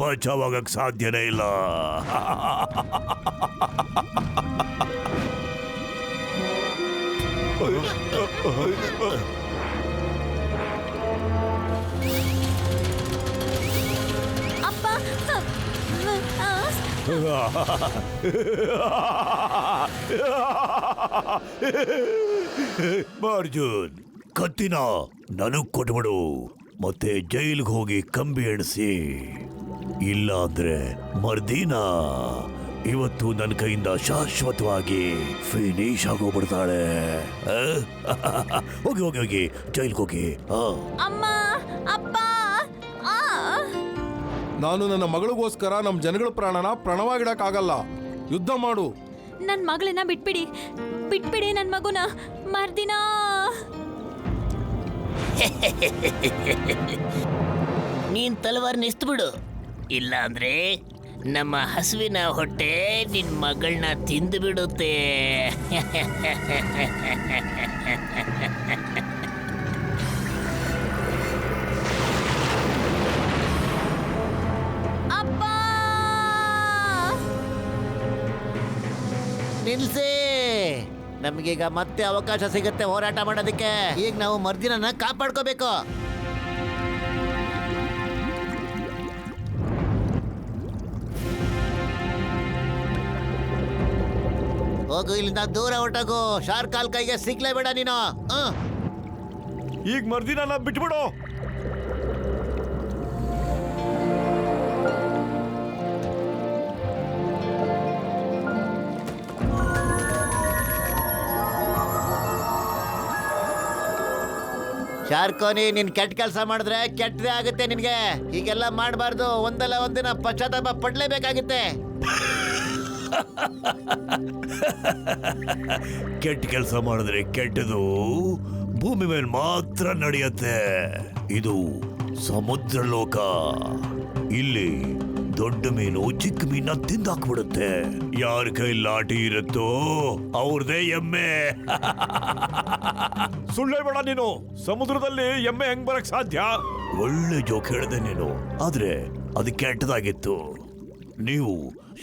ಬಚಾವಾಗಕ್ ಸಾಧ್ಯನೇ ಇಲ್ಲ. ಅಪ್ಪ, ಅರ್ಜುನ್, ಕತ್ತಿನ ನನಗ್ ಕೊಟ್ಬಿಡು, ಮತ್ತೆ ಜೈಲ್ಗೆ ಹೋಗಿ ಕಂಬಿ ಎಣಿಸಿ. ಇಲ್ಲ ಅಂದ್ರೆ ಮರ್ದಿನ ಇವತ್ತು ನನ್ನ ಕೈಯಿಂದ ಶಾಶ್ವತವಾಗಿ ಫಿನಿಶ್ ಆಗೋಗ್ಬಿಡ್ತಾಳೆ. ಹೋಗಿ ಹೋಗಿ ಹೋಗಿ ಜೈಲ್ಗೆ ಹೋಗಿ. ಅಮ್ಮ, ಅಪ್ಪ. ನಾನು ನನ್ನ ಮಗಳಿಗೋಸ್ಕರ ನಮ್ಮ ಜನಗಳ ಪ್ರಾಣನ ಪ್ರಣವಾಗಿಡಕ್ಕಾಗಲ್ಲ. ಯುದ್ಧ ಮಾಡು. ನನ್ ಮಗಳನ್ನ ಬಿಟ್ಬಿಡಿ, ಬಿಟ್ಬಿಡಿ ನನ್ ಮಗುನ. ಮರ್ದಿನ ನೀನ್ ತಲವಾರ್ ನಿಸ್ತ್ಬಿಡು, ಇಲ್ಲ ಅಂದ್ರೆ ನಮ್ಮ ಹಸುವಿನ ಹೊಟ್ಟೆ ನಿನ್ ಮಗಳನ್ನ ತಿಂದು ಬಿಡುತ್ತೆ. ಅಪ್ಪ, ನಿಲ್ಸಿ. ನಮ್ಗೀಗ ಮತ್ತೆ ಅವಕಾಶ ಸಿಗುತ್ತೆ ಹೋರಾಟ ಮಾಡೋದಕ್ಕೆ. ಈಗ ನಾವು ಮರ್ದಿನನ್ನ ಕಾಪಾಡ್ಕೋಬೇಕು. ಹೋಗು, ಇಲ್ಲಿಂದ ದೂರ ಹೊರಟೋಗು. ಶಾರ್ಕಾಲ್ ಕೈಗೆ ಸಿಗ್ಲೇಬೇಡ ನೀನು. ಈಗ ಮರ್ದಿನ ಬಿಟ್ಬಿಡು. ಶಾರ್ಕೋನಿ, ನೀನ್ ಕೆಟ್ಟ ಕೆಲಸ ಮಾಡಿದ್ರೆ ಕೆಟ್ಟದೇ ಆಗುತ್ತೆ ನಿನ್ಗೆ. ಹೀಗೆಲ್ಲ ಮಾಡಬಾರ್ದು. ಒಂದಲ್ಲ ಒಂದಿನ ಪಶ್ಚಾತ್ತಾಪ ಪಡ್ಲೇಬೇಕಾಗುತ್ತೆ. ಕೆಟ್ಟ ಕೆಲಸ ಮಾಡಿದ್ರೆ ಕೆಟ್ಟದು ಭೂಮಿ ಮೇಲೆ ಮಾತ್ರ ನಡೆಯುತ್ತೆ. ಇದು ಸಮುದ್ರ ಲೋಕ. ಇಲ್ಲಿ ದೊಡ್ಡ ಮೀನು ಚಿಕ್ಕ ಮೀನ ತಿಂದಾಕ್ಬಿಡುತ್ತೆ. ಯಾರ ಕೈ ಲಾಠಿ ಇರುತ್ತೋ ಅವ್ರದೇ ಎಮ್ಮೆ. ಸುಳ್ಳು ಬೇಡ ನೀನು. ಸಮುದ್ರದಲ್ಲಿ ಎಮ್ಮೆ ಹೆಂಗ್ ಬರಕ್ ಸಾಧ್ಯ? ಒಳ್ಳೆ ಜೋಕ್ ಹೇಳಿದೆ ನೀನು, ಆದ್ರೆ ಅದು ಕೆಟ್ಟದಾಗಿತ್ತು. ನೀವು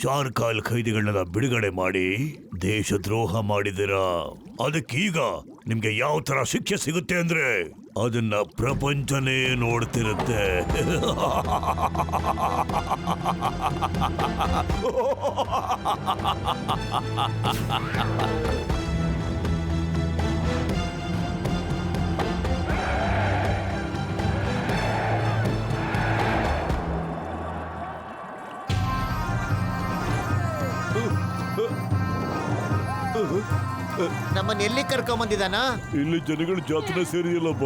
ಶಾರ್ಕಾಲ್ ಖೈದಿಗಳನ್ನ ಬಿಡುಗಡೆ ಮಾಡಿ ದೇಶದ್ರೋಹ ಮಾಡಿದಿರಾ. ಅದಕ್ಕೀಗ ನಿಮ್ಗೆ ಯಾವ ತರ ಶಿಕ್ಷೆ ಸಿಗುತ್ತೆ ಅಂದ್ರೆ ಅದನ್ನ ಪ್ರಪಂಚನೇ ನೋಡ್ತಿರುತ್ತೆ. ನಮ್ಮನ್ನ ಎಲ್ಲಿ ಕರ್ಕೊಂಡ್ ಬಂದಿದಾನ? ಇಲ್ಲಿ ಜನಗಳು ಜಾತ್ರೆ ಸೇರಿಯಲ್ಲಪ್ಪ.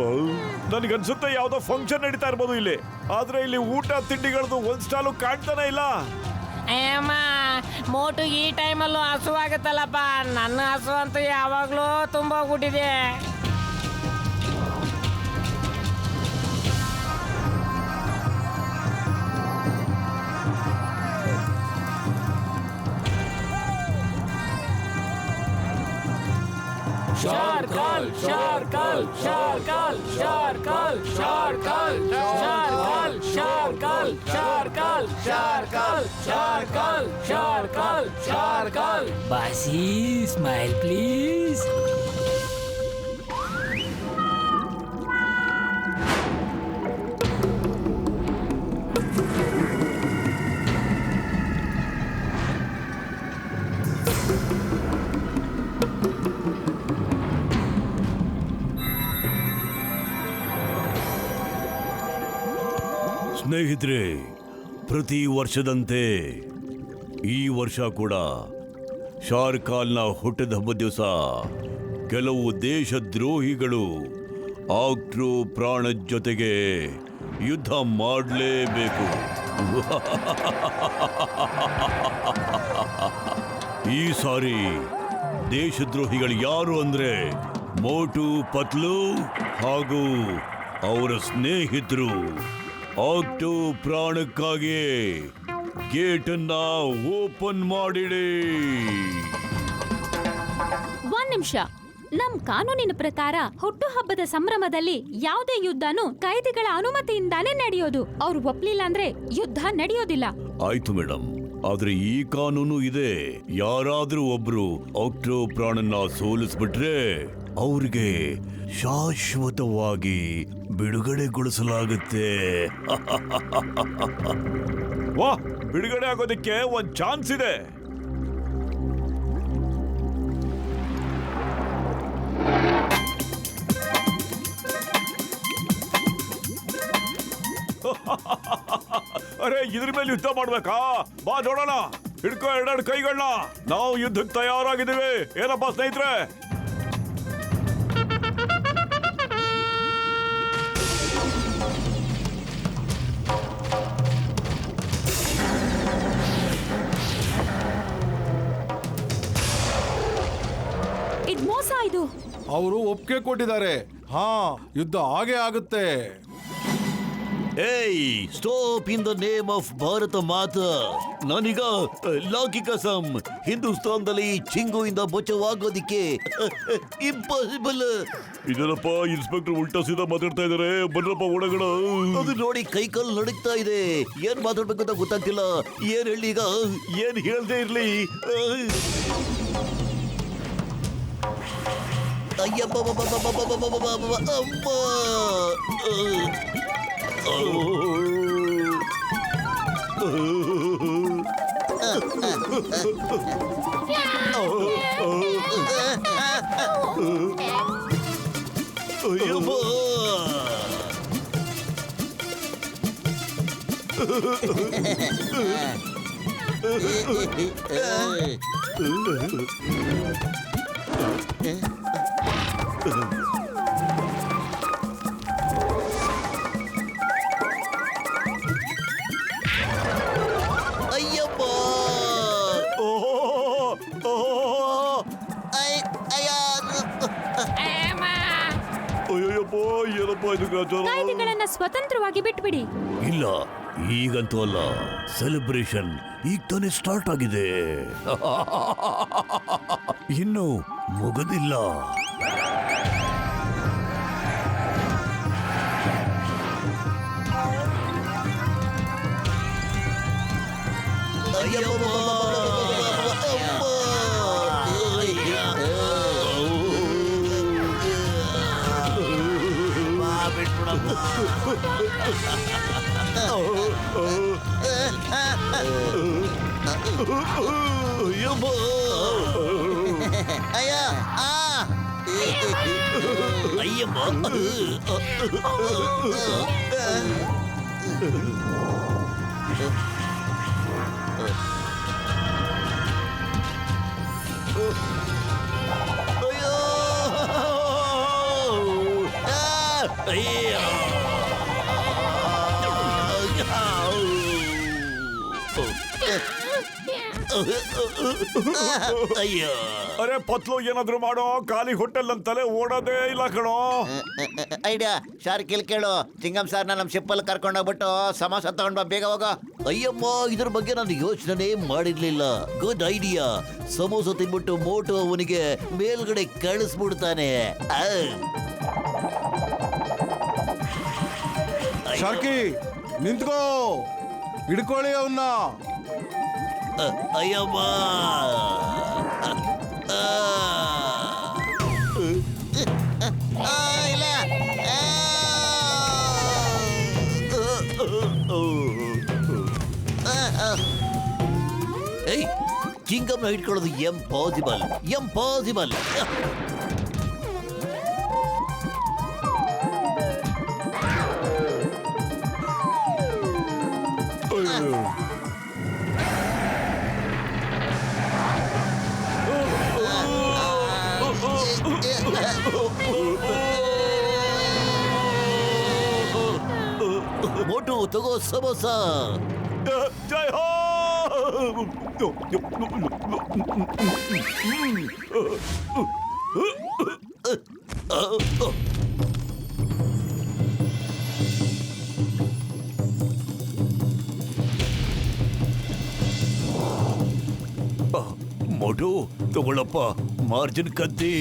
ನನಗನ್ಸುತ್ತೆ ಯಾವ್ದೋ ಫಂಕ್ಷನ್ ನಡೀತಾ ಇರ್ಬೋದು ಇಲ್ಲಿ. ಆದ್ರೆ ಇಲ್ಲಿ ಊಟ ತಿಂಡಿಗಳದ್ದು ಒಂದ್ ಸ್ಟಾಲು ಕಾಣ್ತಾನೆ ಇಲ್ಲ. ಅಯ್ಯಮ್ಮ, ಮೋಟು ಈ ಟೈಮಲ್ಲೂ ಹಸು ಆಗುತ್ತಲ್ಲಪ್ಪ. ನನ್ನ ಹಸು ಅಂತೂ ಯಾವಾಗ್ಲೂ ತುಂಬೋಗ್ಬಿಟ್ಟಿದೆ. ಶಾರ್ಕಾಲ್ ಶಾರ್ಕಾಲ್ ಶಾರ್ಕಾಲ್ ಶಾರ್ಕಾಲ್ ಶಾರ್ಕಾಲ್ ಶಾರ್ಕಾಲ್ ಶಾರ್ಕಾಲ್ ಶಾರ್ಕಾಲ್ ಶಾರ್ಕಾಲ್ ಶಾರ್ಕಾಲ್ ಶಾರ್ಕಾಲ್ ಶಾರ್ಕಾಲ್. ಬಾಸಿ, ಸ್ಮೈಲ್ ಪ್ಲೀಸ್. ಸ್ನೇಹಿತರೆ, ಪ್ರತಿ ವರ್ಷದಂತೆ ಈ ವರ್ಷ ಕೂಡ ಶಾರ್ಕಾಲ್ನ ಹುಟ್ಟಿದ ಹಬ್ಬದ ದಿವಸ ಕೆಲವು ದೇಶದ್ರೋಹಿಗಳು ಆಕ್ಟ್ರೋ ಪ್ರಾಣದ ಜೊತೆಗೆ ಯುದ್ಧ ಮಾಡಲೇಬೇಕು. ಈ ಸಾರಿ ದೇಶದ್ರೋಹಿಗಳು ಯಾರು ಅಂದ್ರೆ ಮೋಟು ಪತ್ಲು ಹಾಗೂ ಅವರ ಸ್ನೇಹಿತರು. Octa ಪ್ರಾಣಕ್ಕಾಗಿ ಗೇಟನ್ನ open ಮಾಡಿಡಿ. ಒಂದ್ ನಿಮಿಷ. ನಮ್ ಕಾನೂನಿನ ಪ್ರಕಾರ ಹುಟ್ಟುಹಬ್ಬದ ಸಂಭ್ರಮದಲ್ಲಿ ಯಾವುದೇ ಯುದ್ಧನೂ ಕೈದಿಗಳ ಅನುಮತಿಯಿಂದಾನೇ ನಡೆಯೋದು. ಅವ್ರು ಒಪ್ಲಿಲ್ಲ ಅಂದ್ರೆ ಯುದ್ಧ ನಡೆಯೋದಿಲ್ಲ. ಆಯ್ತು ಮೇಡಮ್, ಆದ್ರೆ ಈ ಕಾನೂನು ಇದೆ. ಯಾರಾದ್ರೂ ಒಬ್ರು ಆಕ್ಟೋ ಪ್ರಾಣನ್ನ ಸೋಲಿಸ್ಬಿಟ್ರೆ ಅವ್ರಿಗೆ ಶಾಶ್ವತವಾಗಿ ಬಿಡುಗಡೆಗೊಳಿಸಲಾಗುತ್ತೆ. ವಾ, ಬಿಡುಗಡೆ ಆಗೋದಕ್ಕೆ ಒಂದ್ ಚಾನ್ಸ್ ಇದೆ. ಅರೆ, ಇದ್ರ ಮೇಲೆ ಯುದ್ಧ ಮಾಡ್ಬೇಕಾ? ಬಾ ನೋಡೋಣ. ಹಿಡ್ಕೋ ಎರಡೆರಡು ಕೈಗಳನ್ನ. ನಾವು ಯುದ್ಧಕ್ಕೆ ತಯಾರಾಗಿದ್ದೀವಿ. ಏನಪ್ಪಾ ಸ್ನೇಹಿತರೆ? ಇದ್ ಮೋಸ. ಇದು ಅವರು ಒಪ್ಪಿಗೆ ಕೊಟ್ಟಿದ್ದಾರೆ. ಹಾ, ಯುದ್ಧ ಹಾಗೆ ಆಗುತ್ತೆ. ಏಯ್, stop in the name of Bharat Mata. ನಾನೀಗ ಲಾಕಿ ಕಸಂ, ಹಿಂದೂಸ್ತಾನದಲ್ಲಿ ಚಿಂಗುವಿಂದ ಬಚಾವಾಗೋದಿಕ್ಕೆ ಇಂಪಾಸಿಬಲ್. ಇದೇನಪ್ಪ, ಇನ್ಸ್ಪೆಕ್ಟರ್ ಉಲ್ಟಾ ಸೀದಾ ಮಾತಾಡ್ತಾ ಇದಾರೆ. ಬನ್ರಪ್ಪ ಒಳಗಡೆ. ಅದು ನೋಡಿ ಕೈ ಕಾಲು ನಡುಗ್ತಾ ಇದೆ. ಏನ್ ಮಾತಾಡ್ಬೇಕು ಅಂತ ಗೊತ್ತಾಗ್ತಿಲ್ಲ. ಏನ್ ಹೇಳಿ ಈಗ? ಏನ್ ಹೇಳ್ದೆ ಇರ್ಲಿ? ಅಯ್ಯಪ್ಪ, ಅಮ್ಮ. ಅಯ್ಯಪ್ಪ, ಅಯ್ಯಪ್ಪ. ಓಹೋ, ಅಯ್ಯಪ್ಪ ಏನಪ್ಪ ಇದು ಗ್ರಾಚಾರ? ಕೈದಿಗಳನ್ನ ಸ್ವತಂತ್ರವಾಗಿ ಬಿಟ್ಬಿಡಿ. ಇಲ್ಲ, ಈಗಂತೂ ಅಲ್ಲ. ಸೆಲೆಬ್ರೇಷನ್ ಈಗ ತಾನೇ ಸ್ಟಾರ್ಟ್ ಆಗಿದೆ. ಇನ್ನು ಮುಗದಿಲ್ಲ. ಅಯ್ಯ ಅಯ್ಯೋ, ಅರೆ ಪತ್ಲು ಏನಾದ್ರು ಮಾಡೋ, ಖಾಲಿ ಹೋಟೆಲ್ ಅಂತಲೇ ಓಡೋದೇ ಇಲ್ಲ ಕಣೋ. ಐಡಿಯಾ ಶಾರ್ಕ್ ಇಲ್ಲಿ ಕೇಳು. ಚಿಂಗಂ ಸಾರ್ ನಮ್ಮ ಶಿಪ್ಪಲ್ಲಿ ಕರ್ಕೊಂಡೋಗ್ಬಿಟ್ಟು ಸಮೋಸ ತಗೊಂಡ್ ಬಾ, ಬೇಗ ಹೋಗೋ. ಅಯ್ಯಮ್ಮ, ಇದ್ರ ಬಗ್ಗೆ ನಾನು ಯೋಚನೆ ಮಾಡಿರ್ಲಿಲ್ಲ. Good idea. ಸಮೋಸ ತಿನ್ಬಿಟ್ಟು ಮೋಟು ಅವನಿಗೆ ಮೇಲ್ಗಡೆ ಕಳಿಸ್ಬಿಡ್ತಾನೆ. ಶಾರ್ಕಿ ನಿಂತ್ಕೋ, ಹಿಡ್ಕೊಳ್ಳಿ ಅವನ್ನ. ಅಯ್ಯಮ್ಮ, ಇಲ್ಲ ಏಯ್, ಚಿಂಗಮ್ನ ಹಿಡ್ಕೊಳ್ಳೋದು ಎಂಪಾಸಿಬಲ್. ಮೋಟು ತಗೋ ಸಮೋಸ. ಜೈ ಹೋ. ಮೋಟು ತಗೊಳ್ಳಪ್ಪ, ಮಾರ್ಜಿನ್ ಕತ್ತಿ.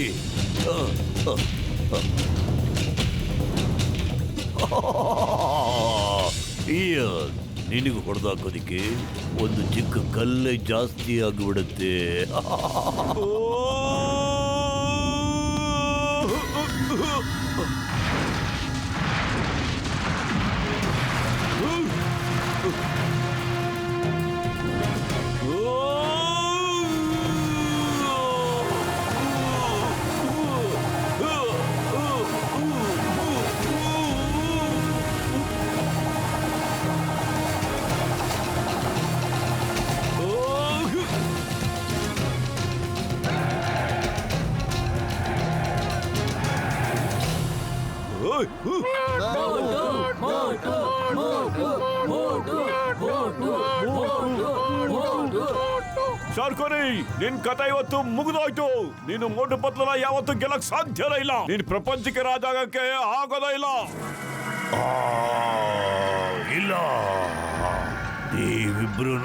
ನಿನಗೆ ಹೊಡೆದಾಕೋದಿಕ್ಕೆ ಒಂದು ಚಿಕ್ಕ ಕಲ್ಲೇ ಜಾಸ್ತಿ ಆಗಿಬಿಡುತ್ತೆ. ಶಾರ್ಕೋನಿ, ನಿನ್ ಕಥೆ ಇವತ್ತು ಮುಗಿದೋಯ್ತು. ನೀನು ಮೋಟು ಪತ್ಲನ ಯಾವತ್ತೂ ಗೆಲ್ಲಕ್ ಸಾಧ್ಯನೇ ಇಲ್ಲ. ನೀನ್ ಪ್ರಪಂಚಕ್ಕೆ ರಾಜ ಆಗಕ್ಕೆ ಆಗೋದೇ ಇಲ್ಲ. ಇಲ್ಲ, ನೀವಿಬ್ರು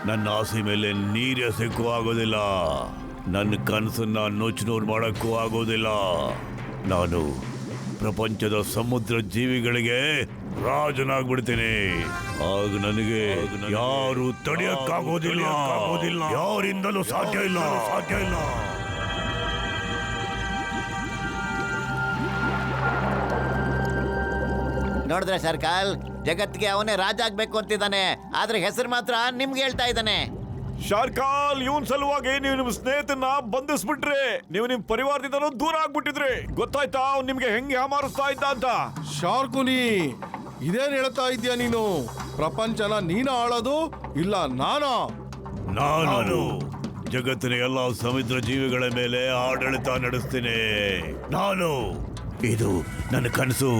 ನನ್ನ ಆಸೆ ಮೇಲೆ ನೀರೆಸಕ್ಕೂ ಆಗೋದಿಲ್ಲ. ನನ್ನ ಕನಸನ್ನ ನುಚ್ಚುನೂರು ಮಾಡಕ್ಕೂ ಆಗೋದಿಲ್ಲ. ನಾನು ಪ್ರಪಂಚದ ಸಮುದ್ರ ಜೀವಿಗಳಿಗೆ ರಾಜನಾಗ್ಬಿಡ್ತೀನಿ. ಆಗ ನನಗೆ ಯಾರು ತಡೆಯಕ್ಕಾಗೋದಿಲ್ಲ. ಯಾರಿಂದಲೂ ಸಾಧ್ಯ ಇಲ್ಲ. ನೋಡಿದ್ರೆ ಸರ್ಕಾಲ್, ಜಗತ್ತಿಗೆ ಅವನೇ ರಾಜ ಆಗ್ಬೇಕು ಅಂತಿದ್ದಾನೆ, ಆದ್ರೆ ಹೆಸರು ಮಾತ್ರ ನಿಮ್ಗೆ ಹೇಳ್ತಾ ಇದ್ದಾನೆ. ಶಾರ್ಕಾಲ್, ಇವನ್ ಸಲುವಾಗಿ ನೀವು ನಿಮ್ ಸ್ನೇಹಿತನ ಬಂಧಿಸ್ಬಿಟ್ರಿ. ನೀವು ನಿಮ್ ಪರಿವಾರದಿಂದನೂ ದೂರ ಆಗ್ಬಿಟ್ಟಿದ್ರಿ. ಗೊತ್ತಾಯ್ತಾ ಅವ್ನು ನಿಮ್ಗೆ ಹೆಂಗೆ ಯಾಮಾರಿಸ್ತಾ ಇದ್ದ ಅಂತ? ಶಾರ್ಕುನಿ, ಇದೇನ್ ಹೇಳ್ತಾ ಇದ್ಯಾ ನೀನು? ಪ್ರಪಂಚನ ನೀನ ಆಳೋದು ಇಲ್ಲ ನಾನಾ? ನಾನು ಜಗತ್ತಿನ ಎಲ್ಲ ಸಮುದ್ರ ಜೀವಿಗಳ ಮೇಲೆ ಆಡಳಿತ ನಡೆಸ್ತೀನಿ. ಇದು ನನ್ನ ಕನಸು.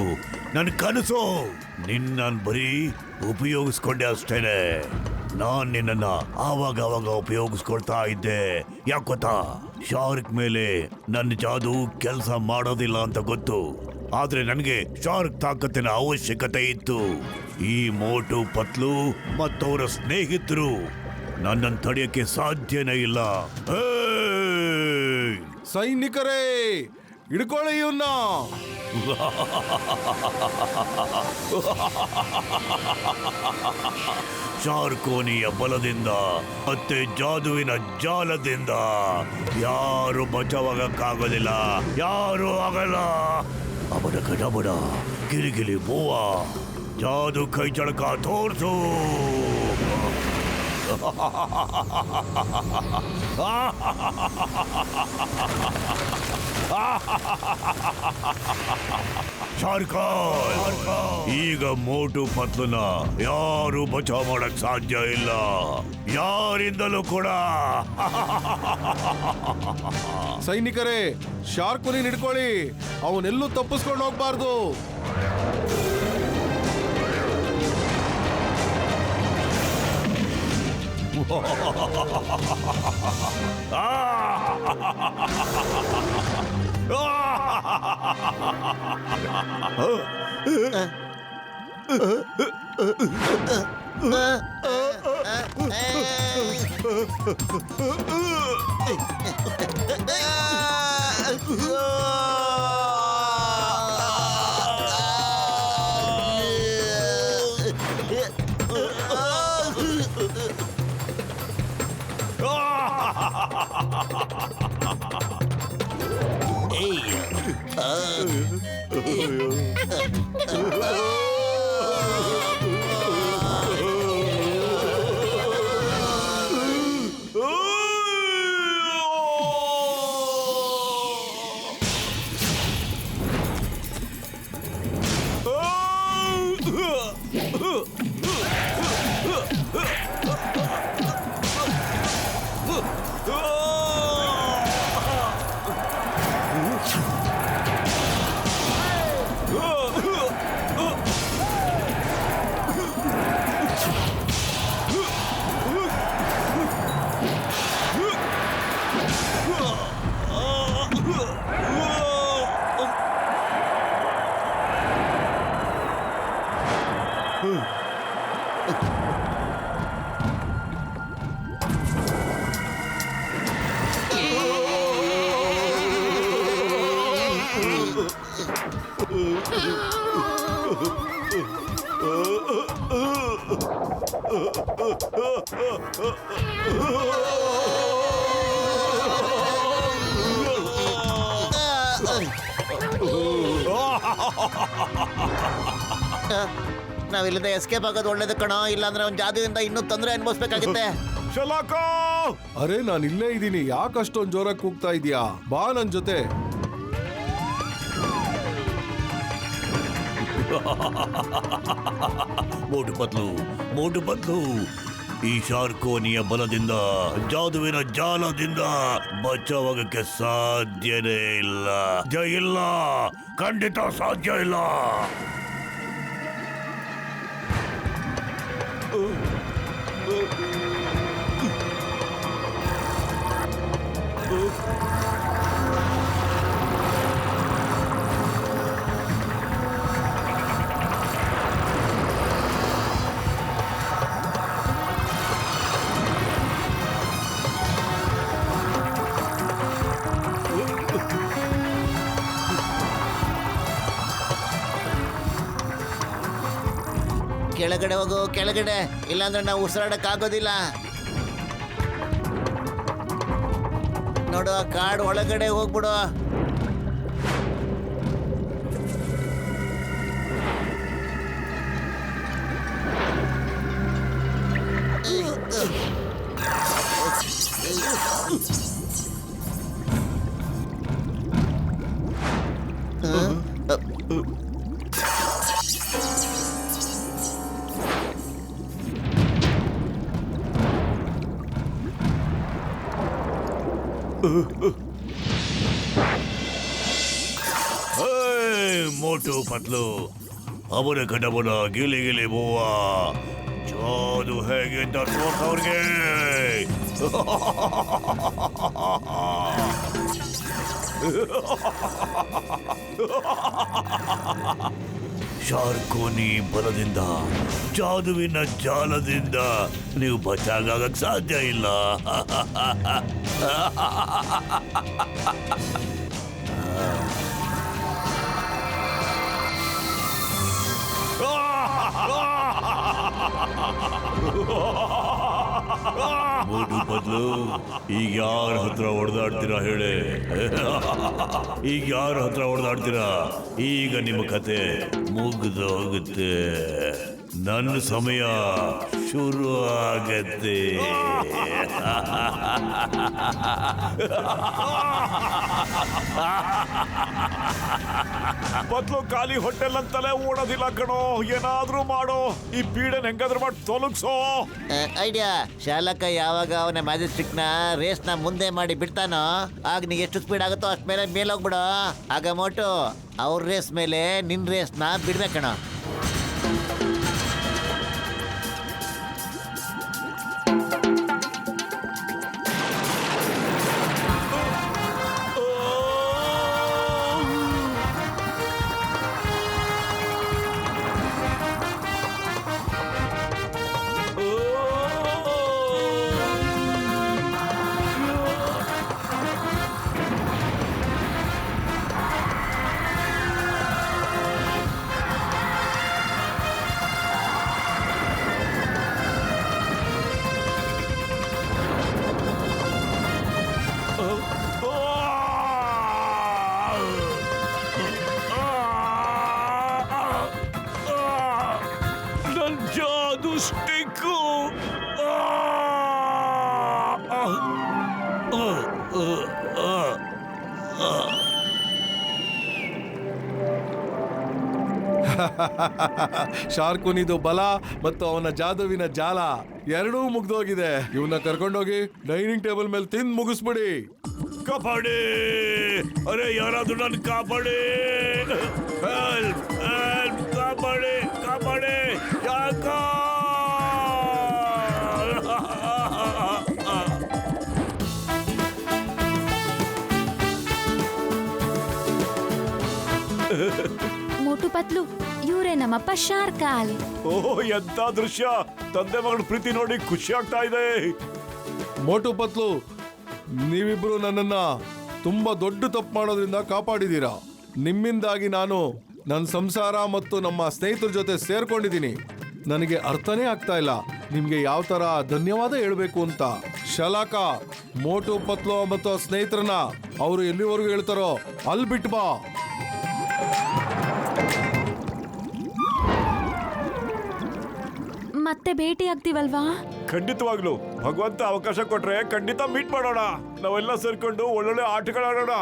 ನಿನ್ನ ಬರೀ ಉಪಯೋಗಿಸ್ಕೊಂಡೆ ಅಷ್ಟೇನೆ. ನಾನ್ ನಿನ್ನ ಆವಾಗ ಉಪಯೋಗಿಸ್ಕೊಳ್ತಾ ಇದ್ದೆ. ಯಾಕೆ ಗೊತ್ತಾ? ಶಾರ್ಕ್ ಮೇಲೆ ನನ್ನ ಜಾದು ಕೆಲಸ ಮಾಡೋದಿಲ್ಲ ಅಂತ ಗೊತ್ತು. ಆದ್ರೆ ನನಗೆ ಶಾರ್ಕ್ ತಾಕತ್ತಿನ ಅವಶ್ಯಕತೆ ಇತ್ತು. ಈ ಮೋಟು ಪತ್ಲು ಮತ್ತವರ ಸ್ನೇಹಿತರು ನನ್ನನ್ನು ತಡೆಯಕ್ಕೆ ಸಾಧ್ಯನೇ ಇಲ್ಲ. ಸೈನಿಕರೇ, ಹಿಡ್ಕೊಳ್ಳಿ ಇವನ್ನ. ಶಾರ್ಕೋನಿಯ ಬಲದಿಂದ ಮತ್ತೆ ಜಾದುವಿನ ಜಾಲದಿಂದ ಯಾರು ಬಚಾವಾಗಕ್ಕಾಗೋದಿಲ್ಲ, ಯಾರು ಆಗಲ್ಲ. ಅವನ ಕಡಬಡ ಗಿಲಿಗಿಲಿ ಬೂವ ಜಾದು ಕೈ ಚಳಕ ತೋರ್ಸು. ಶಾರ್ಕಾಲ್, ಈಗ ಮೋಟು ಪತ್ಲನ ಯಾರು ಬಚಾವ್ ಮಾಡಕ್ ಸಾಧ್ಯ ಇಲ್ಲ, ಯಾರಿಂದಲೂ ಕೂಡ. ಸೈನಿಕರೇ, ಶಾರ್ಕೋನಿ ಹಿಡ್ಕೊಳ್ಳಿ, ಅವನೆಲ್ಲೂ ತಪ್ಪಿಸ್ಕೊಂಡು ಹೋಗ್ಬಾರ್ದು. ನಾವಿಲ್ಲದೆ ಎಸ್ಕೇಪ್ ಆಗೋದು ಒಳ್ಳೇದು ಕಣೋ, ಇಲ್ಲಾಂದ್ರೆ ಅವ್ನ ಜಾದುವಿಂದ ಇನ್ನೂ ತೊಂದರೆ ಅನುಭವಿಸ್ಬೇಕಾಗುತ್ತೆ. ಅರೆ, ನಾನು ಇಲ್ಲೇ ಇದ್ದೀನಿ, ಯಾಕೆ ಅಷ್ಟೊಂದು ಜೋರಾಗಿ ಕೂಗ್ತಾ ಇದೀಯಾ? ಬಾ ನನ್ ಜೊತೆ. ಮೋಟು ಪತ್ಲು, ಈ ಶಾರ್ಕೋನಿಯ ಬಲದಿಂದ ಜಾದುವಿನ ಜಾಲದಿಂದ ಬಚಾವಾಗಕ್ಕೆ ಸಾಧ್ಯನೇ ಇಲ್ಲ. ಇಲ್ಲ, ಖಂಡಿತ ಸಾಧ್ಯ ಇಲ್ಲ. ಕೆಳಗಡೆ ಹೋಗು, ಕೆಳಗಡೆ, ಇಲ್ಲಾಂದ್ರೆ ನಾವು ಉಸಿರಾಡಕ್ ಆಗೋದಿಲ್ಲ. ನೋಡು, ಆ ಕಾಡ್ ಒಳಗಡೆ ಹೋಗ್ಬಿಡು. ಮೋಟು ಪತ್ಲು, ಅವರ ಕಡಬನ ಗಿಲಿ ಗಿಲಿ ಬೂವ ಜಾದು ಹೇಗೆ ಅಂತ ತೋರ್ಸವ್ರಿಗೆ. ಶಾರ್ಕೋನಿ ಬಲದಿಂದ, ಜಾದುವಿನ ಜಾಲದಿಂದ ನೀವು ಬಚಾಗಕ್ ಸಾಧ್ಯ ಇಲ್ಲ. ಮೋಟು ಬದಲು ಈಗ ಯಾರ ಹತ್ರ ಹೊಡೆದಾಡ್ತೀರಾ ಹೇಳಿ? ಈಗ ಯಾರ ಹತ್ರ ಹೊಡೆದಾಡ್ತೀರಾ? ಈಗ ನಿಮ್ಮ ಕತೆ ಮುಗಿದು ಹೋಗುತ್ತೆ. ನನ್ನ ಸಮಯ ಶುರು ಆಗತ್ತೆ. ಬದ್ಲು ಖಾಲಿ ಹೋಟೆಲ್ ಅಂತಲೇ ಓಡೋದಿಲ್ಲ ಕಣೋ, ಏನಾದ್ರೂ ಮಾಡೋ, ಈ ಪೀಡನ್ ಹೆಂಗಾದ್ರೂ ಮಾಡಿ ತೊಲಗ್ಸೋ. ಐಡಿಯಾ. ಶಾಲಕ ಯಾವಾಗ ಅವನ ಮ್ಯಾಜಿಸ್ಟಿಕ್ ನ ರೇಸ್ ನ ಮುಂದೆ ಮಾಡಿ ಬಿಡ್ತಾನೋ ಆಗ ನೀ ಎಷ್ಟು ಸ್ಪೀಡ್ ಆಗುತ್ತೋ ಅಷ್ಟ್ ಮೇಲೆ ಹೋಗ್ಬಿಡು. ಆಗ ಮೋಟು ಅವ್ರ ರೇಸ್ ಮೇಲೆ ನಿನ್ ರೇಸ್ ನ ಬಿಡ್ಬೇಕಣ. ನನ್ ಜಾದು ಸ್ಟಿಕ್ಕು. ಶಾರ್ಕುನಿದು ಬಲ ಮತ್ತು ಅವನ ಜಾದುವಿನ ಜಾಲ ಎರಡೂ ಮುಗ್ದೋಗಿದೆ. ಇವನ್ನ ಕರ್ಕೊಂಡೋಗಿ ಡೈನಿಂಗ್ ಟೇಬಲ್ ಮೇಲೆ ತಿಂದು ಮುಗಿಸ್ಬಿಡಿ. ಕಾಪಾಡಿ! ಅರೆ ಯಾರಾದ್ರೂ ನನ್ನ ಕಾಪಾಡಿ! ಹೆಲ್ಪ್! ಹೆಲ್ಪ್! ಕಾಪಾಡಿ! ಕಾಪಾಡಿ! ಯಾಕ? ಮೋಟು ಪತ್ಲು, ಇವರೇ ನಮ್ಮಪ್ಪ ಶಾರ್ಕಾಲ್. ಓಹ್, ಎಂತ ದೃಶ್ಯ! ತಂದೆ ಮಗಳ ಪ್ರೀತಿ ನೋಡಿ ಖುಷಿ ಆಗ್ತಾ ಇದೆ. ಮೋಟು ಪತ್ಲು, ನೀವಿಬ್ರು ನನ್ನನ್ನ ತುಂಬಾ ದೊಡ್ಡ ತಪ್ಪು ಮಾಡೋದ್ರಿಂದ ಕಾಪಾಡಿದೀರಾ. ನಿಮ್ಮಿಂದಾಗಿ ನಾನು ನನ್ನ ಸಂಸಾರ ಮತ್ತು ನಮ್ಮ ಸ್ನೇಹಿತರ ಜೊತೆ ಸೇರ್ಕೊಂಡಿದ್ದೀನಿ. ನನಗೆ ಅರ್ಥನೇ ಆಗ್ತಾ ಇಲ್ಲ ನಿಮ್ಗೆ ಯಾವ ತರ ಧನ್ಯವಾದ ಹೇಳ್ಬೇಕು ಅಂತ. ಶಲಾಕ, ಮೋಟು ಪತ್ಲು ಮತ್ತು ಸ್ನೇಹಿತರನ್ನ ಅವರು ಎಲ್ಲಿವರೆಗೂ ಹೇಳ್ತಾರೋ ಅಲ್ಲಿ ಬಿಟ್ಟು ಬಾ. ಮತ್ತೆ ಭೇಟಿ ಆಗ್ತೀವಲ್ವಾ? ಖಂಡಿತವಾಗ್ಲು ಭಗವಂತ ಅವಕಾಶ ಕೊಟ್ರೆ ಖಂಡಿತ ಮೀಟ್ ಮಾಡೋಣ. ನಾವೆಲ್ಲ ಸೇರ್ಕೊಂಡು ಒಳ್ಳೊಳ್ಳೆ ಆಟಗಳಾಡೋಣ.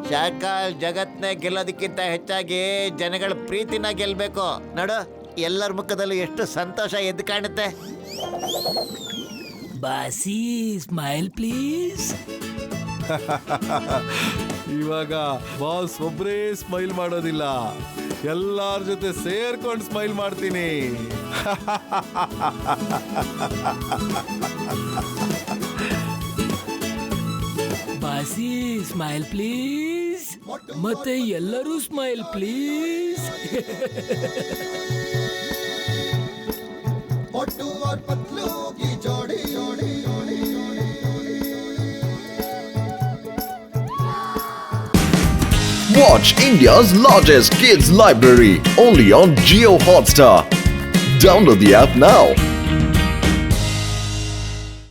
ಶಾರ್ಕಾಲ್ ಜಗತ್ನ ಗೆಲ್ಲೋದಕ್ಕಿಂತ ಹೆಚ್ಚಾಗಿ ಜನಗಳ ಪ್ರೀತಿನ ಗೆಲ್ಬೇಕು. ನೋಡು, ಎಲ್ಲರ ಮುಖದಲ್ಲೂ ಎಷ್ಟು ಸಂತೋಷ ಎದ್ದು ಕಾಣುತ್ತೆ. ಬಾಸಿ ಸ್ಮೈಲ್ ಪ್ಲೀಸ್. ಇವಾಗ ಬಾಸ್ ಒಬ್ರೇ ಸ್ಮೈಲ್ ಮಾಡೋದಿಲ್ಲ, ಎಲ್ಲಾರ ಜೊತೆ ಸೇರ್ಕೊಂಡು ಸ್ಮೈಲ್ ಮಾಡ್ತೀನಿ. ಬಾಸಿ ಸ್ಮೈಲ್ ಪ್ಲೀಸ್. ಮತ್ತೆ ಎಲ್ಲರೂ smile please. Watch India's largest kids library only on Jio Hotstar. Download the app now.